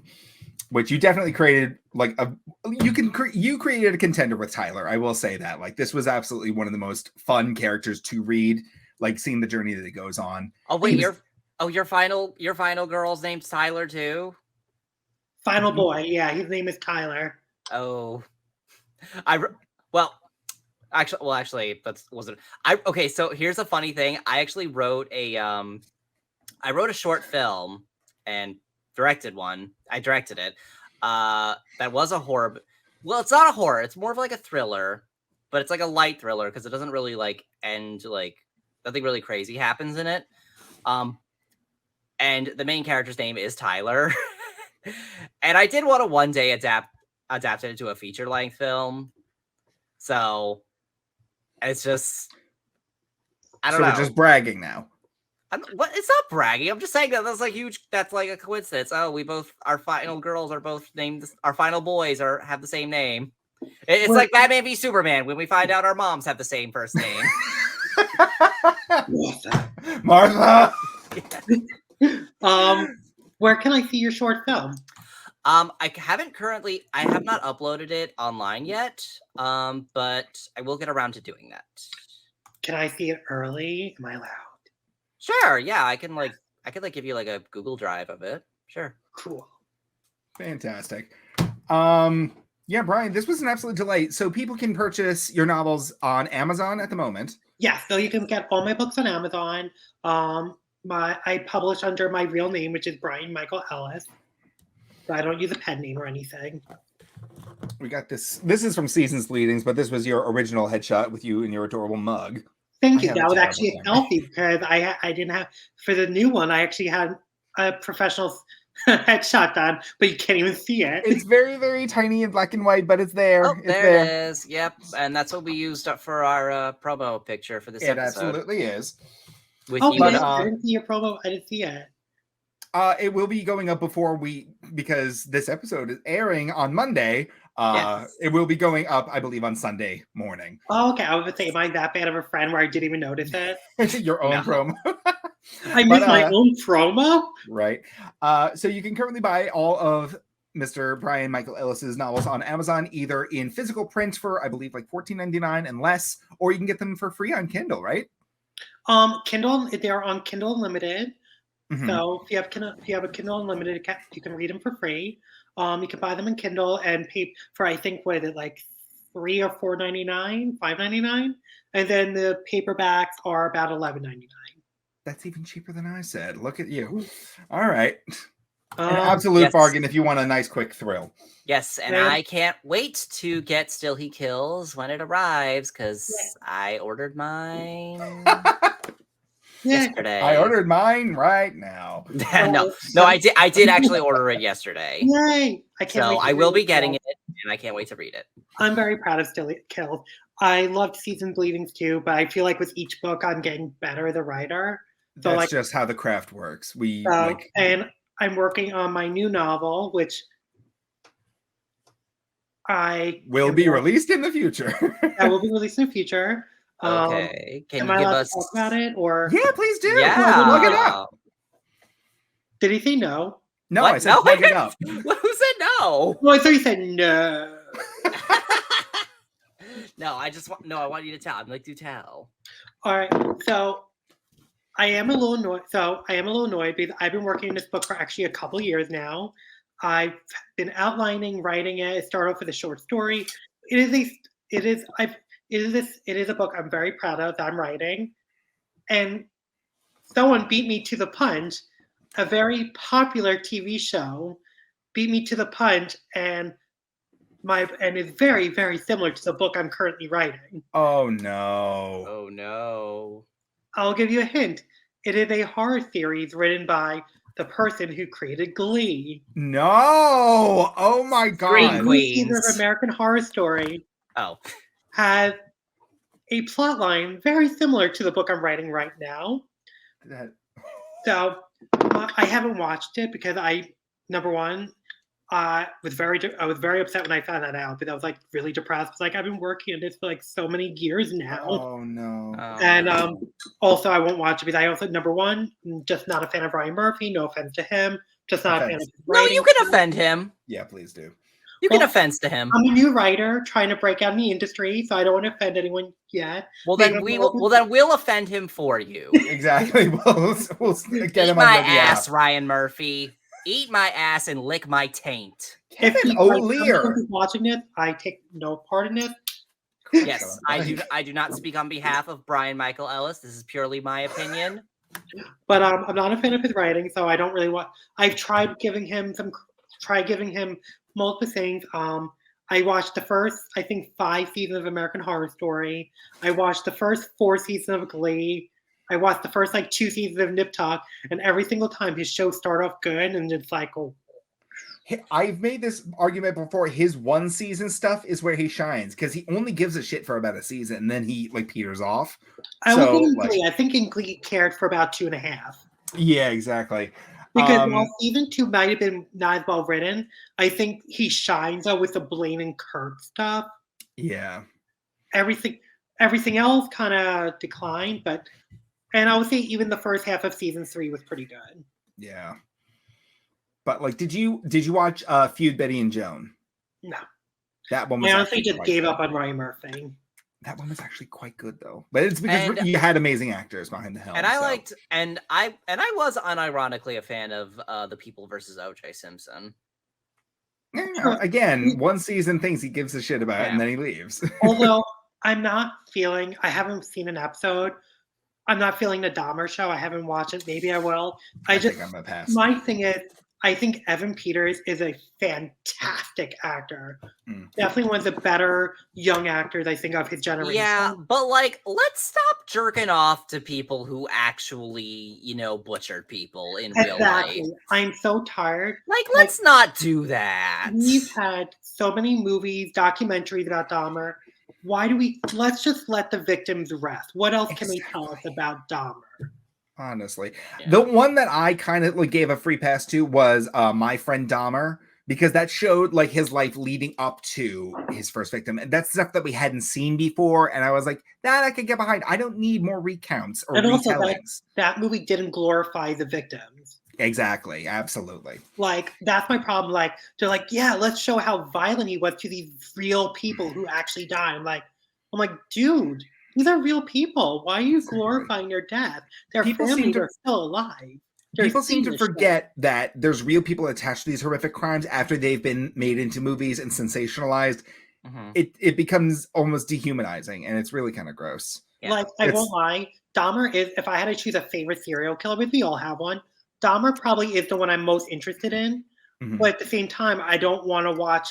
which you definitely created like a you created a contender with Tyler. I will say that. Like this was absolutely one of the most fun characters to read, like seeing the journey that it goes on. Oh He wait, was your final girl's name's Tyler too? Final boy, yeah, his name is Tyler. Oh. Well, actually that wasn't okay, so here's a funny thing. I actually wrote a short film and directed one. I directed it. That was a horror. Well, it's not a horror. It's more of like a thriller, but it's like a light thriller because it doesn't really like end like nothing really crazy happens in it. Um, and the main character's name is Tyler. And I did want to one day adapt it into a feature length film. So it's just I don't So we're know. just bragging now. What? It's not bragging. I'm just saying that's like huge. That's like a coincidence. Oh, our final girls are both named. Our final boys have the same name. It's Where, like Batman v Superman when we find out our moms have the same first name. Martha. um, where can I see your short film? I have not uploaded it online yet. But I will get around to doing that. Can I see it early? Am I allowed? Sure. Yeah, I can give you like a Google Drive of it. Sure. Cool. Fantastic. Yeah, Bryan, this was an absolute delight. So people can purchase your novels on Amazon at the moment. Yeah, so you can get all my books on Amazon. I publish under my real name, which is Bryan Michael Ellis. So I don't use a pen name or anything. We got this. This is from Seasons Bleedings, but this was your original headshot with you in your adorable mug. Thank I you. have a That was terrible actually a memory. selfie because I didn't have for the new one. I actually had a professional headshot done, but you can't even see it. It's very, very tiny and black and white, but it's there. Oh, It's there there. it is. Yep, and that's what we used for our promo picture for this It episode. absolutely is. With Oh, you, but, I didn't see your promo. I didn't see it. It will be going up because this episode is airing on Monday. Yes. It will be going up, I believe, on Sunday morning. Oh, okay. I was gonna say, am I that bad of a friend where I didn't even notice it? Your own No. promo. I missed my own promo. Right. So you can currently buy all of Mr. Bryan Michael Ellis's novels on Amazon, either in physical print for, I believe, like $14.99 and less, or you can get them for free on Kindle, right? Kindle. They're on Kindle Unlimited. Mhm. So if you have a Kindle Unlimited, you can read them for free. You can buy them in Kindle and pay for I think what is it like $3 or $4.99, $5.99, and then the paperbacks are about $11.99. That's even cheaper than I said. Look at you. All right. An Um, absolute Yes. bargain if you want a nice quick thrill. Yes, and Yeah. I can't wait to get Still He Kills when it arrives because I ordered mine yeah. yesterday. I ordered mine right now. no, I did actually order it yesterday. Yay! I can't So wait. to I will read be it. getting it, and I can't wait to read it. I'm very proud of Still Killed. I loved Season Bleedings too, but I feel like with each book, I'm getting better as a writer. So That's like, just how the craft works. We and I'm working on my new novel, which I will be released in the future. that will be released in the future. Okay, can Am you I give allowed us? to talk about it, or Yeah, please do. Yeah, Plug it up. did he say no? No, What? I said No, plug it up. Who said no? Well, I thought you said no. No, I want you to tell. I'm like, do tell. All right, so I am a little annoyed because I've been working on this book for actually a couple years now. I've been outlining, writing it. It started off with a short story. It is a book I'm very proud of that I'm writing, and someone beat me to the punch. A very popular TV show beat me to the punch, and is very, very similar to the book I'm currently writing. Oh no. Oh no. I'll give you a hint. It is a horror series written by the person who created Glee. No. Oh my Scream god. Queen. Season of American Horror Story Oh. has a plot line very similar to the book I'm writing right now. So I haven't watched it because number one, I was very upset when I found that out, because I was like really depressed. Like, I've been working on this for like so many years now. Oh no. And also I won't watch it because I also, number one, just not a fan of Ryan Murphy. No offense to him. Just not a fan of his No, writing. you can offend him. Yeah, please do. You can offense to him. I'm a new writer trying to break out in the industry, so I don't want to offend anyone yet. Well, then we'll offend him for you. Exactly. We'll get Eat him my under the ass, app. Ryan Murphy. Eat my ass and lick my taint. Kevin O'Lear. Watching this, I take no part in this. Yes, I do not speak on behalf of Bryan Michael Ellis. This is purely my opinion. But I'm not a fan of his writing, so I don't really want. I've tried giving him multiple things. I watched the first, I think, 5 seasons of American Horror Story. I watched the first 4 seasons of Glee. I watched the first 2 seasons of Nip Tuck, and every single time his shows start off good, and it's like, oh. I've made this argument before. His 1 season stuff is where he shines, because he only gives a shit for about a season, and then he peters off. I think in Glee he cared for about 2.5. Yeah, exactly. Because while season 2 might have been not as well written, I think he shines with the Blaine and Kurt stuff. Yeah. Everything else kind of declined, and I would say even the first half of season 3 was pretty good. Yeah. But did you watch Feud Betty and Joan? No. That one was I honestly just gave up on Ryan Murphy. That one was actually quite good though. But it's because you had amazing actors behind the helm. And I liked, and I was unironically a fan of The People versus O.J. Simpson. Yeah, again, 1 season thinks he gives a shit about it, and then he leaves. Although I haven't seen an episode. I'm not feeling the Dahmer show. I haven't watched it. Maybe I will. I think I'm gonna pass. My thing is, I think Evan Peters is a fantastic actor. Definitely one of the better young actors, I think, of his generation. Yeah, but let's stop jerking off to people who actually, butchered people in real life. I'm so tired. Let's not do that. We've had so many movies, documentaries about Dahmer. Let's just let the victims rest. What else can they tell us about Dahmer? Honestly, the one that I kind of gave a free pass to was My Friend Dahmer, because that showed his life leading up to his first victim, and that's stuff that we hadn't seen before. And I was like, that I could get behind. I don't need more recounts or retellings. Also, that movie didn't glorify the victims. Exactly, absolutely. That's my problem. They're like, yeah, let's show how violent he was to these real people who actually died. I'm like, dude. These are real people. Why are you glorifying their death? Their families are still alive. People seem to forget that there's real people attached to these horrific crimes after they've been made into movies and sensationalized. Mm-hmm. It becomes almost dehumanizing, and it's really kind of gross. Yeah. Like, I won't lie, Dahmer is, if I had to choose a favorite serial killer, which we all have one, Dahmer probably is the one I'm most interested in. Mhm. But at the same time, I don't want to watch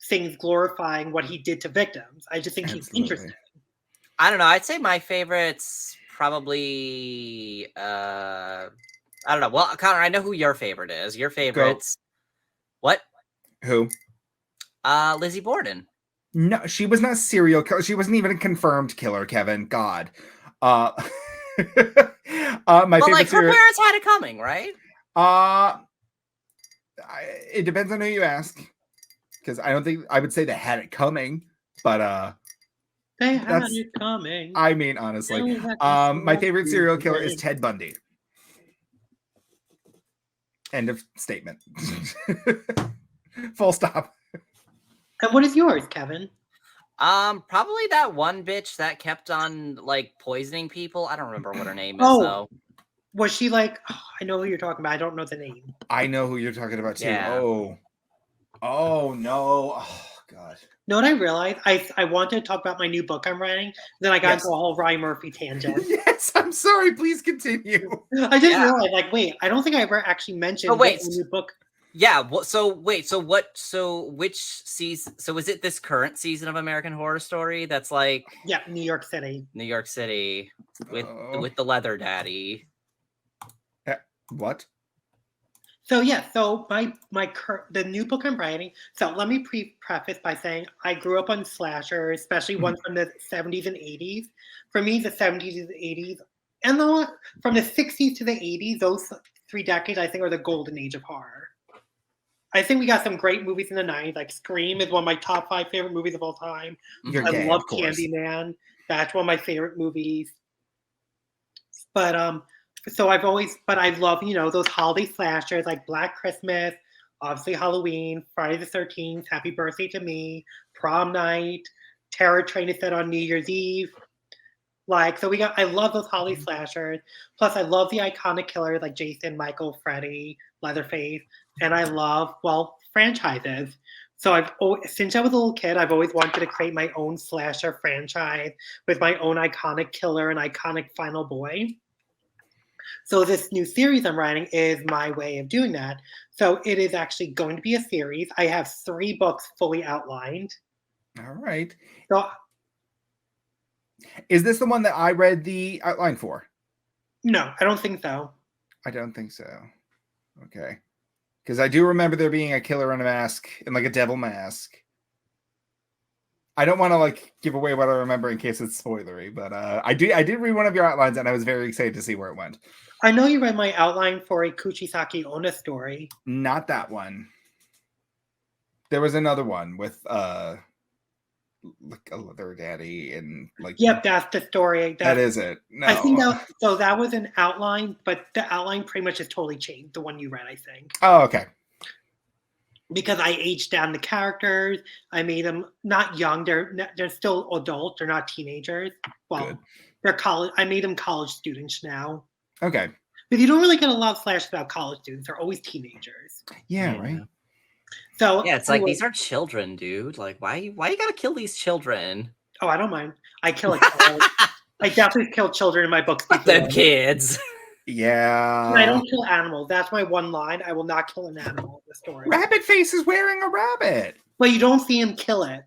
things glorifying what he did to victims. I just think he's Absolutely. interesting. I don't know. I'd say my favorites probably. I don't know. Well, Connor, I know who your favorite is. Your favorites. What? Who? Lizzie Borden. No, she was not a serial killer. She wasn't even a confirmed killer, Kevin. God. My Well, favorite like, her serial. parents had it coming, right? It depends on who you ask, because I don't think I would say they had it coming, but They had that's- it coming. I mean, honestly, They had to my favorite serial killer is celebrate. Ted Bundy. End of statement. Full stop. And what is yours, Kevin? Probably that one bitch that kept on like poisoning people. I don't remember what her name is Oh. though. Was she like, I know who you're talking about. I don't know the name. I know who you're talking about too. Yeah. Oh no. Oh God. Know what I realized? I wanted to talk about my new book I'm writing. Then I got Yes. into a whole Ryan Murphy tangent. Yes, I'm sorry. Please continue. I didn't Yeah. realize, like, wait, I don't think I ever actually mentioned Oh, wait. the new book. Yeah. So wait. So what? So which season? So is it this current season of American Horror Story? That's like Yeah, New York City. New York City with Oh. with the leather daddy. What? So yeah, so the new book I'm writing. So let me preface by saying I grew up on slashers, especially ones from the 70s and 80s. For me, the 70s and 80s, and from the 60s to the 80s, those 3 decades I think are the golden age of horror. I think we got some great movies in the 90s. Like Scream is one of my top 5 favorite movies of all time. You're I gay, love of course. Candyman. That's one of my favorite movies. But so I love, those holiday slashers like Black Christmas, obviously Halloween, Friday the 13th, Happy Birthday to Me, Prom Night, Terror Train is set on New Year's Eve. I love those holiday slashers. Plus, I love the iconic killers like Jason, Michael, Freddy, Leatherface, and I love, franchises. So since I was a little kid, I've always wanted to create my own slasher franchise with my own iconic killer and iconic final boy. So this new series I'm writing is my way of doing that. So it is actually going to be a series. I have 3 books fully outlined. All right. So Is this the one that I read the outline for? no, I don't think so. I don't think so. Okay. Because I do remember there being a killer in a mask, in like a devil mask. I don't want to give away what I remember in case it's spoilery, but I did read one of your outlines and I was very excited to see where it went. I know you read my outline for a Kuchisake Onna story. Not that one. There was another one with like a leather daddy and Yep, that's the story. That is it. No. I think that was an outline, but the outline pretty much has totally changed. The one you read, I think. Oh, okay. Because I aged down the characters. I made them not young. They're still adults. They're not teenagers. Well, Good. they're college. I made them college students now. Okay. But you don't really get a lot of slashes about college students. They're always teenagers. Yeah, right. So yeah, it's like these are children, dude. Like, why you gotta kill these children? Oh, I don't mind. I kill a child. I definitely kill children in my books. Fuck them kids. Yeah. I don't kill animals. That's my one line. I will not kill an animal in the story. Rabbit Face is wearing a rabbit. But you don't see him kill it.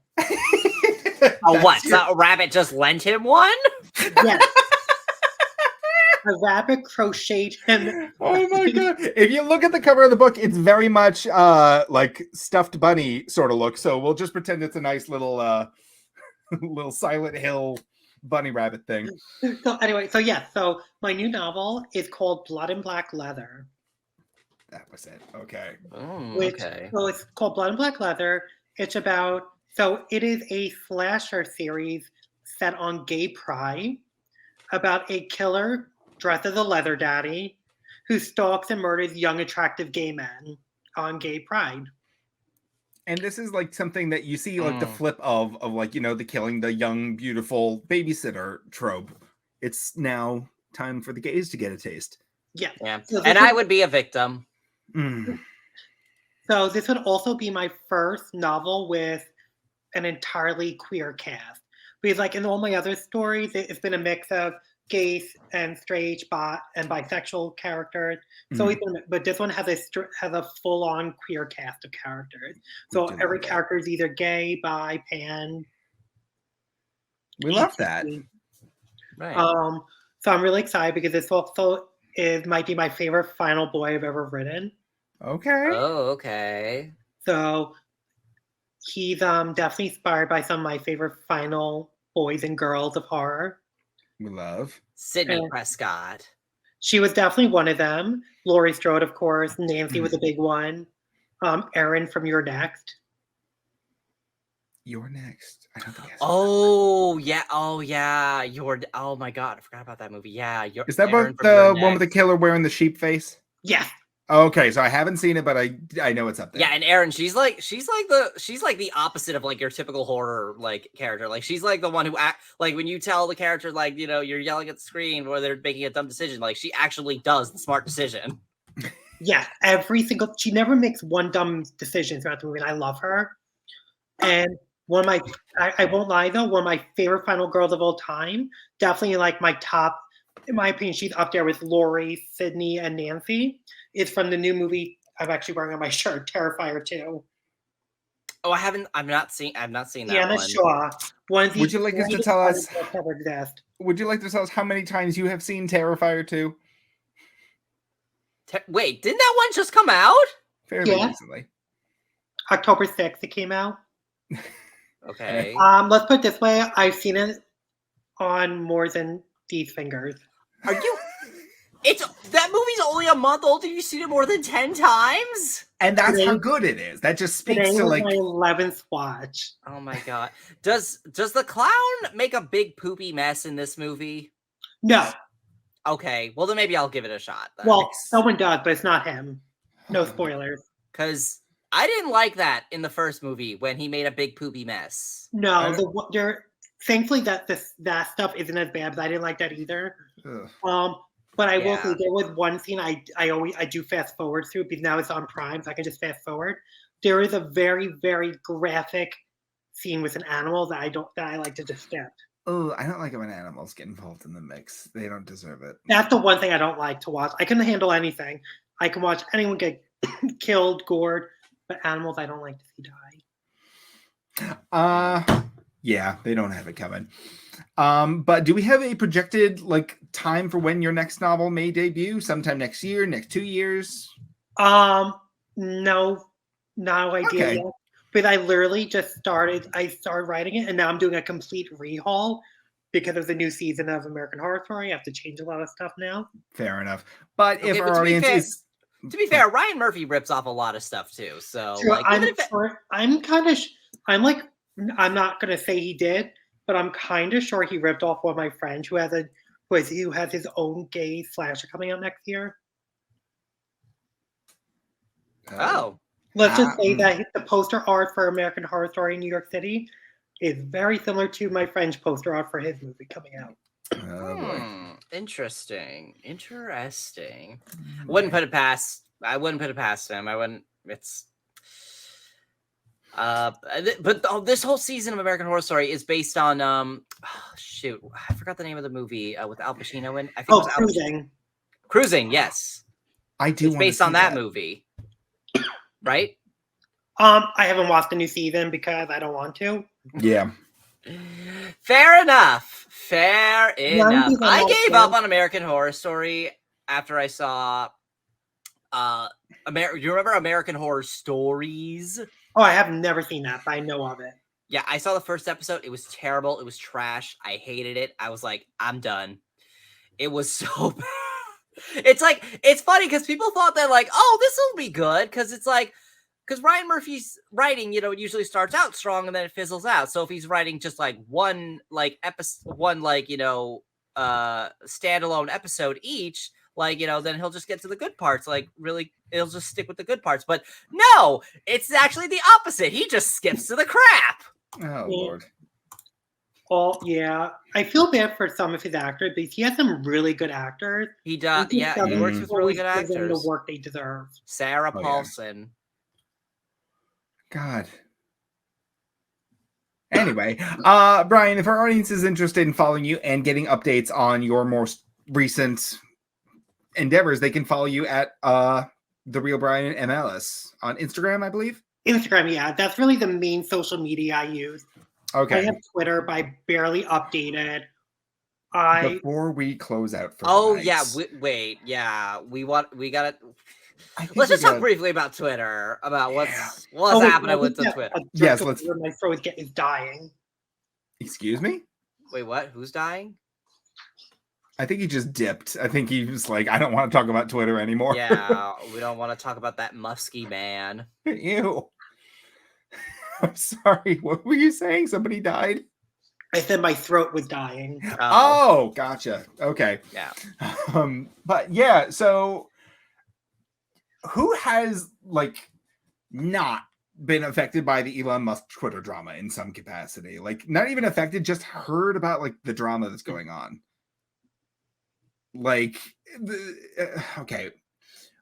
Oh, what? So a rabbit just lent him one? Yes. A rabbit crocheted him. Oh my god. If you look at the cover of the book, it's very much like stuffed bunny sort of look. So we'll just pretend it's a nice little little Silent Hill bunny rabbit thing. So anyway, so my new novel is called Blood and Black Leather. That was it. Okay. Okay. So it's called Blood and Black Leather. It is a slasher series set on gay pride about a killer dressed as a leather daddy who stalks and murders young, attractive gay men on gay pride. And this is something that you see the flip of the killing the young, beautiful babysitter trope. It's now time for the gays to get a taste. Yeah. So and I would be a victim. Mm. So this would also be my first novel with an entirely queer cast. Because like in all my other stories, it's been a mix of gay and straight, and bisexual characters. So but this one has a full-on queer cast of characters. So every character is either gay, bi, pan. We love that. Right. So I'm really excited because this also might be my favorite final boy I've ever written. Okay. Oh, okay. So he's definitely inspired by some of my favorite final boys and girls of horror. We love Sidney Prescott. She was definitely one of them. Laurie Strode, of course. Nancy was a big one. Erin from You're Next. You're Next. I don't think. Oh yeah. Oh yeah. Oh my god. I forgot about that movie. Yeah. Is that the one with the killer wearing the sheep face? Yes. Okay, so I haven't seen it, but I know it's up there. Yeah, and Erin, she's like the opposite of like your typical horror like character. Like she's like the one who act like when you tell the character like you're yelling at the screen or they're making a dumb decision, like she actually does the smart decision. Yeah, she never makes one dumb decision throughout the movie, and I love her. And one of my, I won't lie though, one of my favorite final girls of all time, definitely like my top, in my opinion, she's up there with Laurie, Sydney, and Nancy. It's from the new movie I'm actually wearing on my shirt, Terrifier 2. Oh, I've not seen that Deanna one. Shaw. Would you like us to tell us? Would you like to tell us how many times you have seen Terrifier 2? Wait, didn't that one just come out? Fairly recently. October 6th, it came out. Okay. Let's put it this way: I've seen it on more than these fingers. Are you? That movie's only a month old and you've seen it more than 10 times? And that's how good it is. That just speaks to like my 11th watch. Oh my god. Does the clown make a big poopy mess in this movie? No. Okay. Well then maybe I'll give it a shot. Then. Well, someone does, but it's not him. No spoilers. Because I didn't like that in the first movie when he made a big poopy mess. No, thankfully that stuff isn't as bad, but I didn't like that either. Ugh. But I will say there was one scene I do fast forward through because now it's on Prime, so I can just fast forward. There is a very, very graphic scene with an animal that I like to just skip. Oh, I don't like it when animals get involved in the mix. They don't deserve it. That's the one thing I don't like to watch. I can handle anything. I can watch anyone get killed, gored, but animals I don't like to see die. Yeah, they don't have it coming. But do we have a projected like time for when your next novel may debut? Sometime next year, next 2 years? No idea yet. But I literally just started writing it, and now I'm doing a complete rehaul because of the new season of American Horror Story. I have to change a lot of stuff now. Fair enough. But if our audience is... To be fair, Ryan Murphy rips off a lot of stuff too. So true, like, I'm not gonna say he did, but I'm kind of sure he ripped off one of my friends who has his own gay slasher coming out next year. Oh. Let's just say that the poster art for American Horror Story in New York City is very similar to my friend's poster art for his movie coming out. Interesting. I wouldn't put it past him. But this whole season of American Horror Story is based on I forgot the name of the movie with Al Pacino in. I think it was Cruising. Cruising, yes. It's based on that movie. Right? I haven't watched the new season because I don't want to. Yeah. Fair enough. I gave up on American Horror Story after I saw you remember American Horror Stories? Oh, I have never seen that, but I know of it. Yeah, I saw the first episode. It was terrible. It was trash. I hated it. I was like, I'm done. It was so bad. It's funny because people thought that like, oh, this will be good because Ryan Murphy's writing, usually starts out strong and then it fizzles out. So if he's writing just like one standalone episode each, then he'll just get to the good parts. Like really, it'll just stick with the good parts. But no, it's actually the opposite. He just skips to the crap. Oh Lord. Well, yeah, I feel bad for some of his actors because he has some really good actors. He does. Yeah, he works with really good actors. The work they deserve. Sarah Paulson. Yeah. God. Anyway, Bryan, if our audience is interested in following you and getting updates on your most recent endeavors, they can follow you at The Real Bryan M. Ellis on Instagram, I believe. Instagram, yeah. That's really the main social media I use. Okay. I have Twitter, but I barely update it. Before we close out for Oh tonight, yeah, wait, yeah. We gotta. I think Let's we just talk gotta- briefly about Twitter, about what's Oh, wait, happening I with think the that Twitter. a Yes, drink let's- of my throat is dying. Excuse me? Wait, what? Who's dying? I think he just dipped. I think he was like, I don't want to talk about Twitter anymore. Yeah, we don't want to talk about that musky man. Ew. I'm sorry. What were you saying? Somebody died? I said my throat was dying. Oh, gotcha. Okay. Yeah. But yeah, so who has like not been affected by the Elon Musk Twitter drama in some capacity? Like not even affected, just heard about like the drama that's going on. Like okay.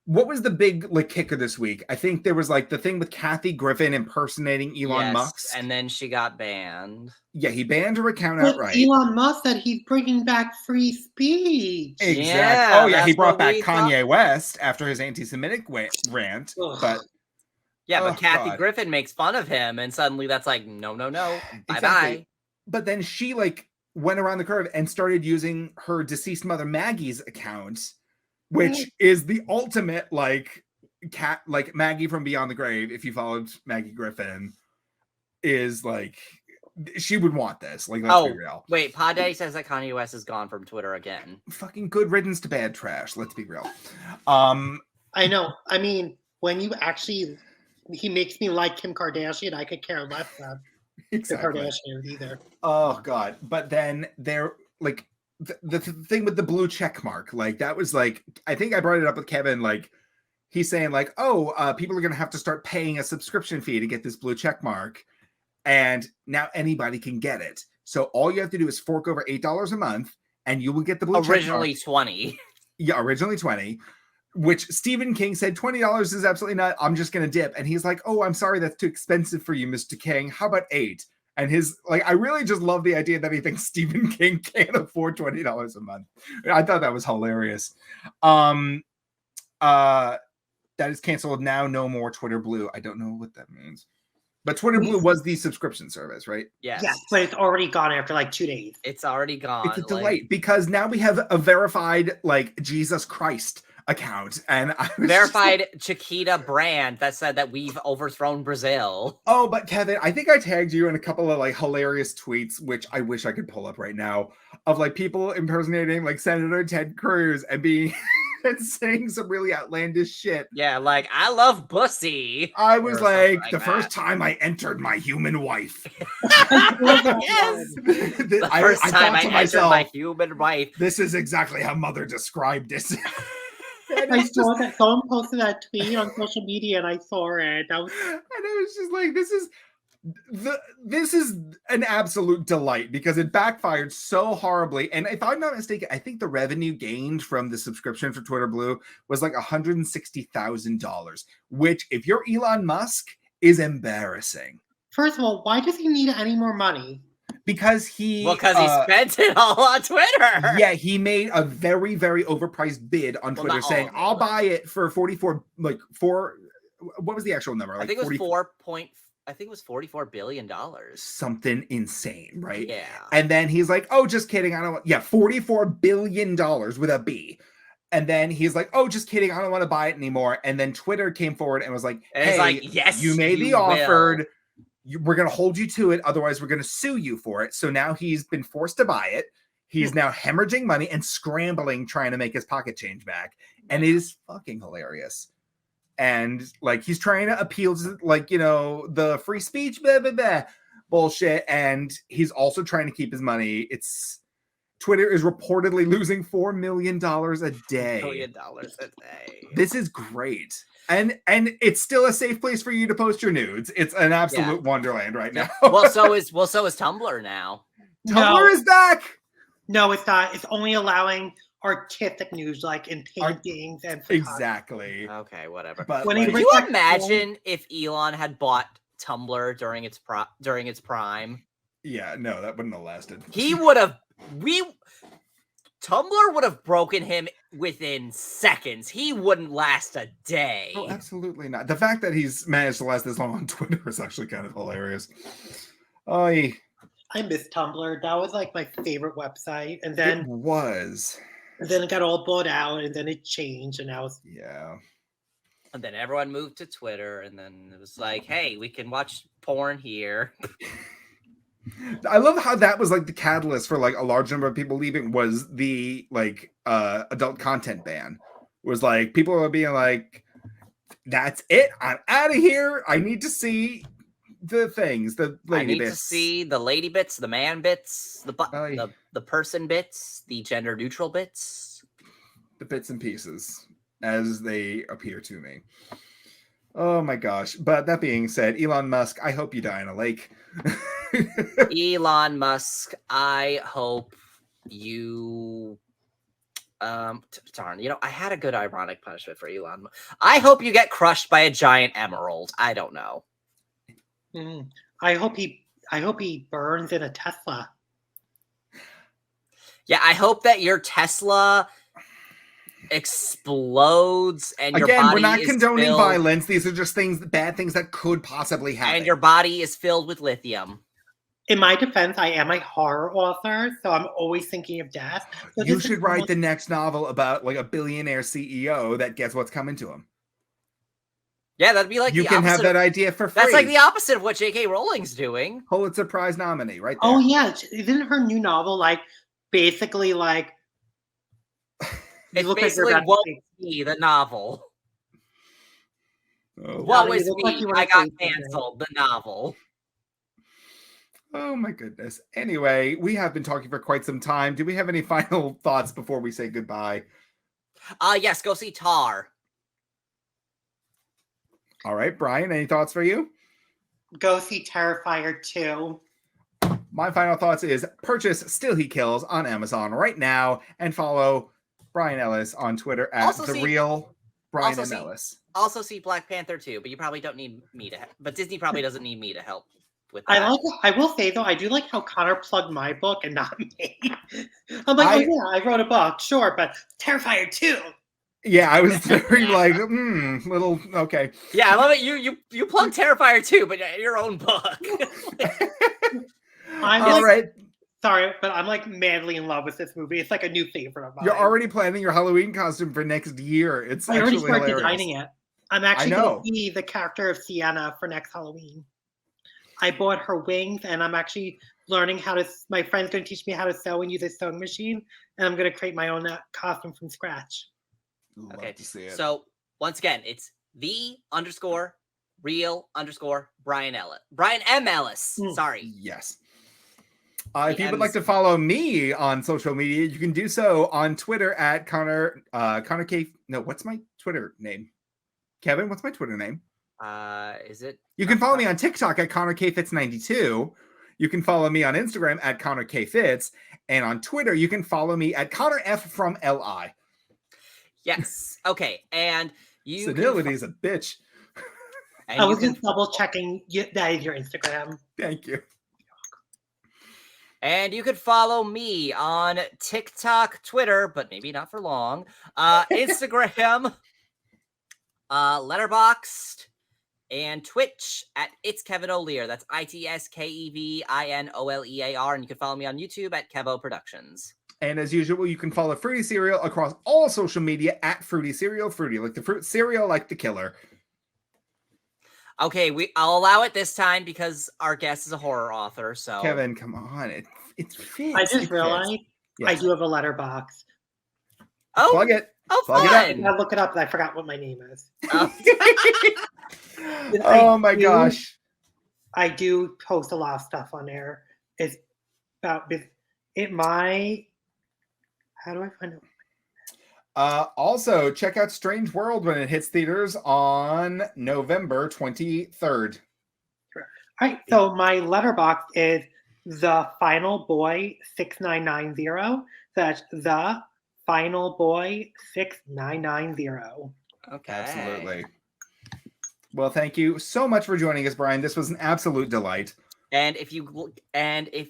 What was the big like kicker this week? I think there was like the thing with Kathy Griffin impersonating Elon Musk. And then she got banned. Yeah, he banned her account But outright. Elon Musk said he's bringing back free speech. Exactly. Yeah, Oh yeah, he that's brought what back we Kanye West after his anti-Semitic rant. Ugh. But Yeah, but Oh, Kathy God. Griffin makes fun of him, and suddenly that's like, no, bye Exactly. bye. But then she like went around the curve and started using her deceased mother Maggie's account, which is the ultimate like cat, like Maggie from Beyond the Grave. If you followed Maggie Griffin, is like she would want this. Like, let's be real. Wait, Pod Daddy says that Kanye West is gone from Twitter again. Fucking good riddance to bad trash. Let's be real. I know. I mean, when you actually, he makes me like Kim Kardashian. I could care less about Exactly. the Kardashians either. Oh God! But then there, like the thing with the blue check mark, like that was like I think I brought it up with Kevin. Like he's saying, like, oh, people are gonna have to start paying a subscription fee to get this blue check mark, and now anybody can get it. So all you have to do is fork over $8 a month, and you will get the blue Originally check mark. 20. Yeah, originally 20. Which Stephen King said $20 is absolutely not. I'm just gonna dip, and he's like, "Oh, I'm sorry, that's too expensive for you, Mr. King. How about $8?" And his like, I really just love the idea that he thinks Stephen King can't afford $20 a month. I thought that was hilarious. That is canceled now. No more Twitter Blue. I don't know what that means, but Twitter Blue was the subscription service, right? Yes. Yes, but it's already gone after like 2 days. It's already gone. It's a delight because now we have a verified like Jesus Christ account, and I was verified Chiquita brand that said that we've overthrown Brazil. Oh, but Kevin, I think I tagged you in a couple of like hilarious tweets, which I wish I could pull up right now, of like people impersonating like Senator Ted Cruz and being and saying some really outlandish shit. Yeah, like I love pussy. I was like, the that. first time I entered my human wife. Yes. The first time I entered my human wife. This is exactly how Mother described it. I saw that someone posted that tweet on social media, and I saw it. And it was just like, this is an absolute delight because it backfired so horribly. And if I'm not mistaken, I think the revenue gained from the subscription for Twitter Blue was like $160,000, which, if you're Elon Musk, is embarrassing. First of all, why does he need any more money? Because he spent it all on Twitter. Yeah, he made a very, very overpriced bid on Twitter saying, "I'll buy it for 44." Like what was the actual number? Like I think it was I think it was $44 billion. Something insane, right? Yeah. And then he's like, "Oh, just kidding. I don't want." Yeah, $44 billion with a B. And then he's like, "Oh, just kidding. I don't want to buy it anymore." And then Twitter came forward and was like, "Hey, yes, you made the offer. We're going to hold you to it. Otherwise, we're going to sue you for it." So now he's been forced to buy it. He's now hemorrhaging money and scrambling, trying to make his pocket change back. And it is fucking hilarious. And like, he's trying to appeal to like, you know, the free speech, blah, blah, blah, bullshit. And he's also trying to keep his money. Twitter is reportedly losing $4 million a day. $4 million a day. This is great. And it's still a safe place for you to post your nudes. It's an absolute wonderland right now. well, so is Tumblr now. Tumblr is back. No, it's not. It's only allowing artistic news, like in paintings and exactly. Okay, whatever. But could you imagine if Elon had bought Tumblr during its prime? Yeah, no, that wouldn't have lasted. He would have. Tumblr would have broken him within seconds. He wouldn't last a day. Oh, absolutely not. The fact that he's managed to last this long on Twitter is actually kind of hilarious. I miss Tumblr. That was like my favorite website. And it then was. it got all bought out, and then it changed, and now it's Yeah. And then everyone moved to Twitter, and then it was like, hey, we can watch porn here. I love how that was like the catalyst for like a large number of people leaving was the like adult content ban. Was like people were being like, that's it, I'm out of here. I need to see the things, the lady I need bits. to see the lady bits, the man bits, the person bits, the gender neutral bits. The bits and pieces as they appear to me. Oh my gosh. But that being said, Elon Musk, I hope you die in a lake. Elon Musk, I hope you darn, I had a good ironic punishment for Elon. I hope you get crushed by a giant emerald. I don't know. I hope he burns in a Tesla. Yeah, I hope that your Tesla explodes and your body we're not is condoning filled, violence. These are just bad things that could possibly happen. and your body is filled with lithium. In my defense, I am a horror author, so I'm always thinking of death. So you should write the next novel about like a billionaire CEO that gets what's coming to him. Yeah, that'd be like you the can opposite have that idea for free. That's like the opposite of what J.K. Rowling's doing. Pulitzer Prize nominee, right there. Oh yeah, isn't her new novel like basically like? It's basically Woe Is Me, the novel. Oh, Woe Is Me, I got canceled, the novel. Oh my goodness. Anyway, we have been talking for quite some time. Do we have any final thoughts before we say goodbye? Yes, go see Tar. All right, Brian, any thoughts for you? Go see Terrifier 2. My final thoughts is purchase Still He Kills on Amazon right now and follow Bryan Ellis on Twitter at real Bryan M. Ellis. Also see Black Panther 2, but you probably don't need me to. But Disney probably doesn't need me to help with that. I will say though, I do like how Connor plugged my book and not me. I'm like, oh yeah, I wrote a book, sure, but Terrifier 2. Yeah, I was very like, little okay. Yeah, I love it. You plug Terrifier 2, but your own book. I'm right. Sorry, but I'm like madly in love with this movie. It's like a new favorite of mine. You're already planning your Halloween costume for next year. It's I already started hilarious. designing it. I'm actually going to be the character of Sienna for next Halloween. I bought her wings, and I'm actually learning how to. My friend's going to teach me how to sew and use a sewing machine, and I'm going to create my own costume from scratch. Okay, so once again, it's _real_Bryan Ellis. Bryan M. Ellis. Sorry. Yes. If you would like to follow me on social media, you can do so on Twitter at Connor K. No, what's my Twitter name? Kevin, what's my Twitter name? Is it? You can follow me on TikTok at Connor K. Fitz 92. You can follow me on Instagram at Connor K. Fitz. And on Twitter, you can follow me at Connor F. from LI. Yes. Okay. And you. Senility is a bitch. I was just double checking that is your Instagram. Thank you. And you could follow me on TikTok, Twitter, but maybe not for long. Instagram, Letterboxd, and Twitch at It's Kevin O'Lear. That's ITSKEVINOLEAR. And you can follow me on YouTube at Kevo Productions. And as usual, you can follow Fruity Cereal across all social media at Fruity Cereal. Fruity like the fruit, cereal like the killer. Okay, I'll allow it this time because our guest is a horror author. So Kevin, come on, it's fits. I just realized I do have a letterbox. Oh, plug it. Oh, plug fun. it up. I look it up, and I forgot what my name is. Oh my gosh! I do post a lot of stuff on there. It's about How do I find it? Also, check out Strange World when it hits theaters on November 23rd. All right, so my letterbox is The Final Boy 6990. That's The Final Boy 6990. Okay. Absolutely. Well, thank you so much for joining us, Brian. This was an absolute delight. And if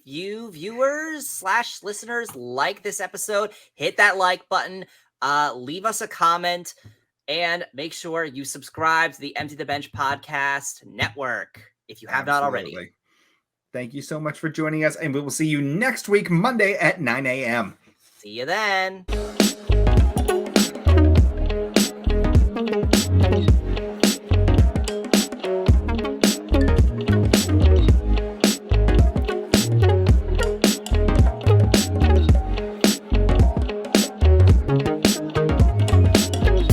you viewers / listeners like this episode, hit that like button, leave us a comment, and make sure you subscribe to the Empty the Bench podcast network if you have not already. Thank you so much for joining us, and we will see you next week, Monday at 9 a.m. See you then.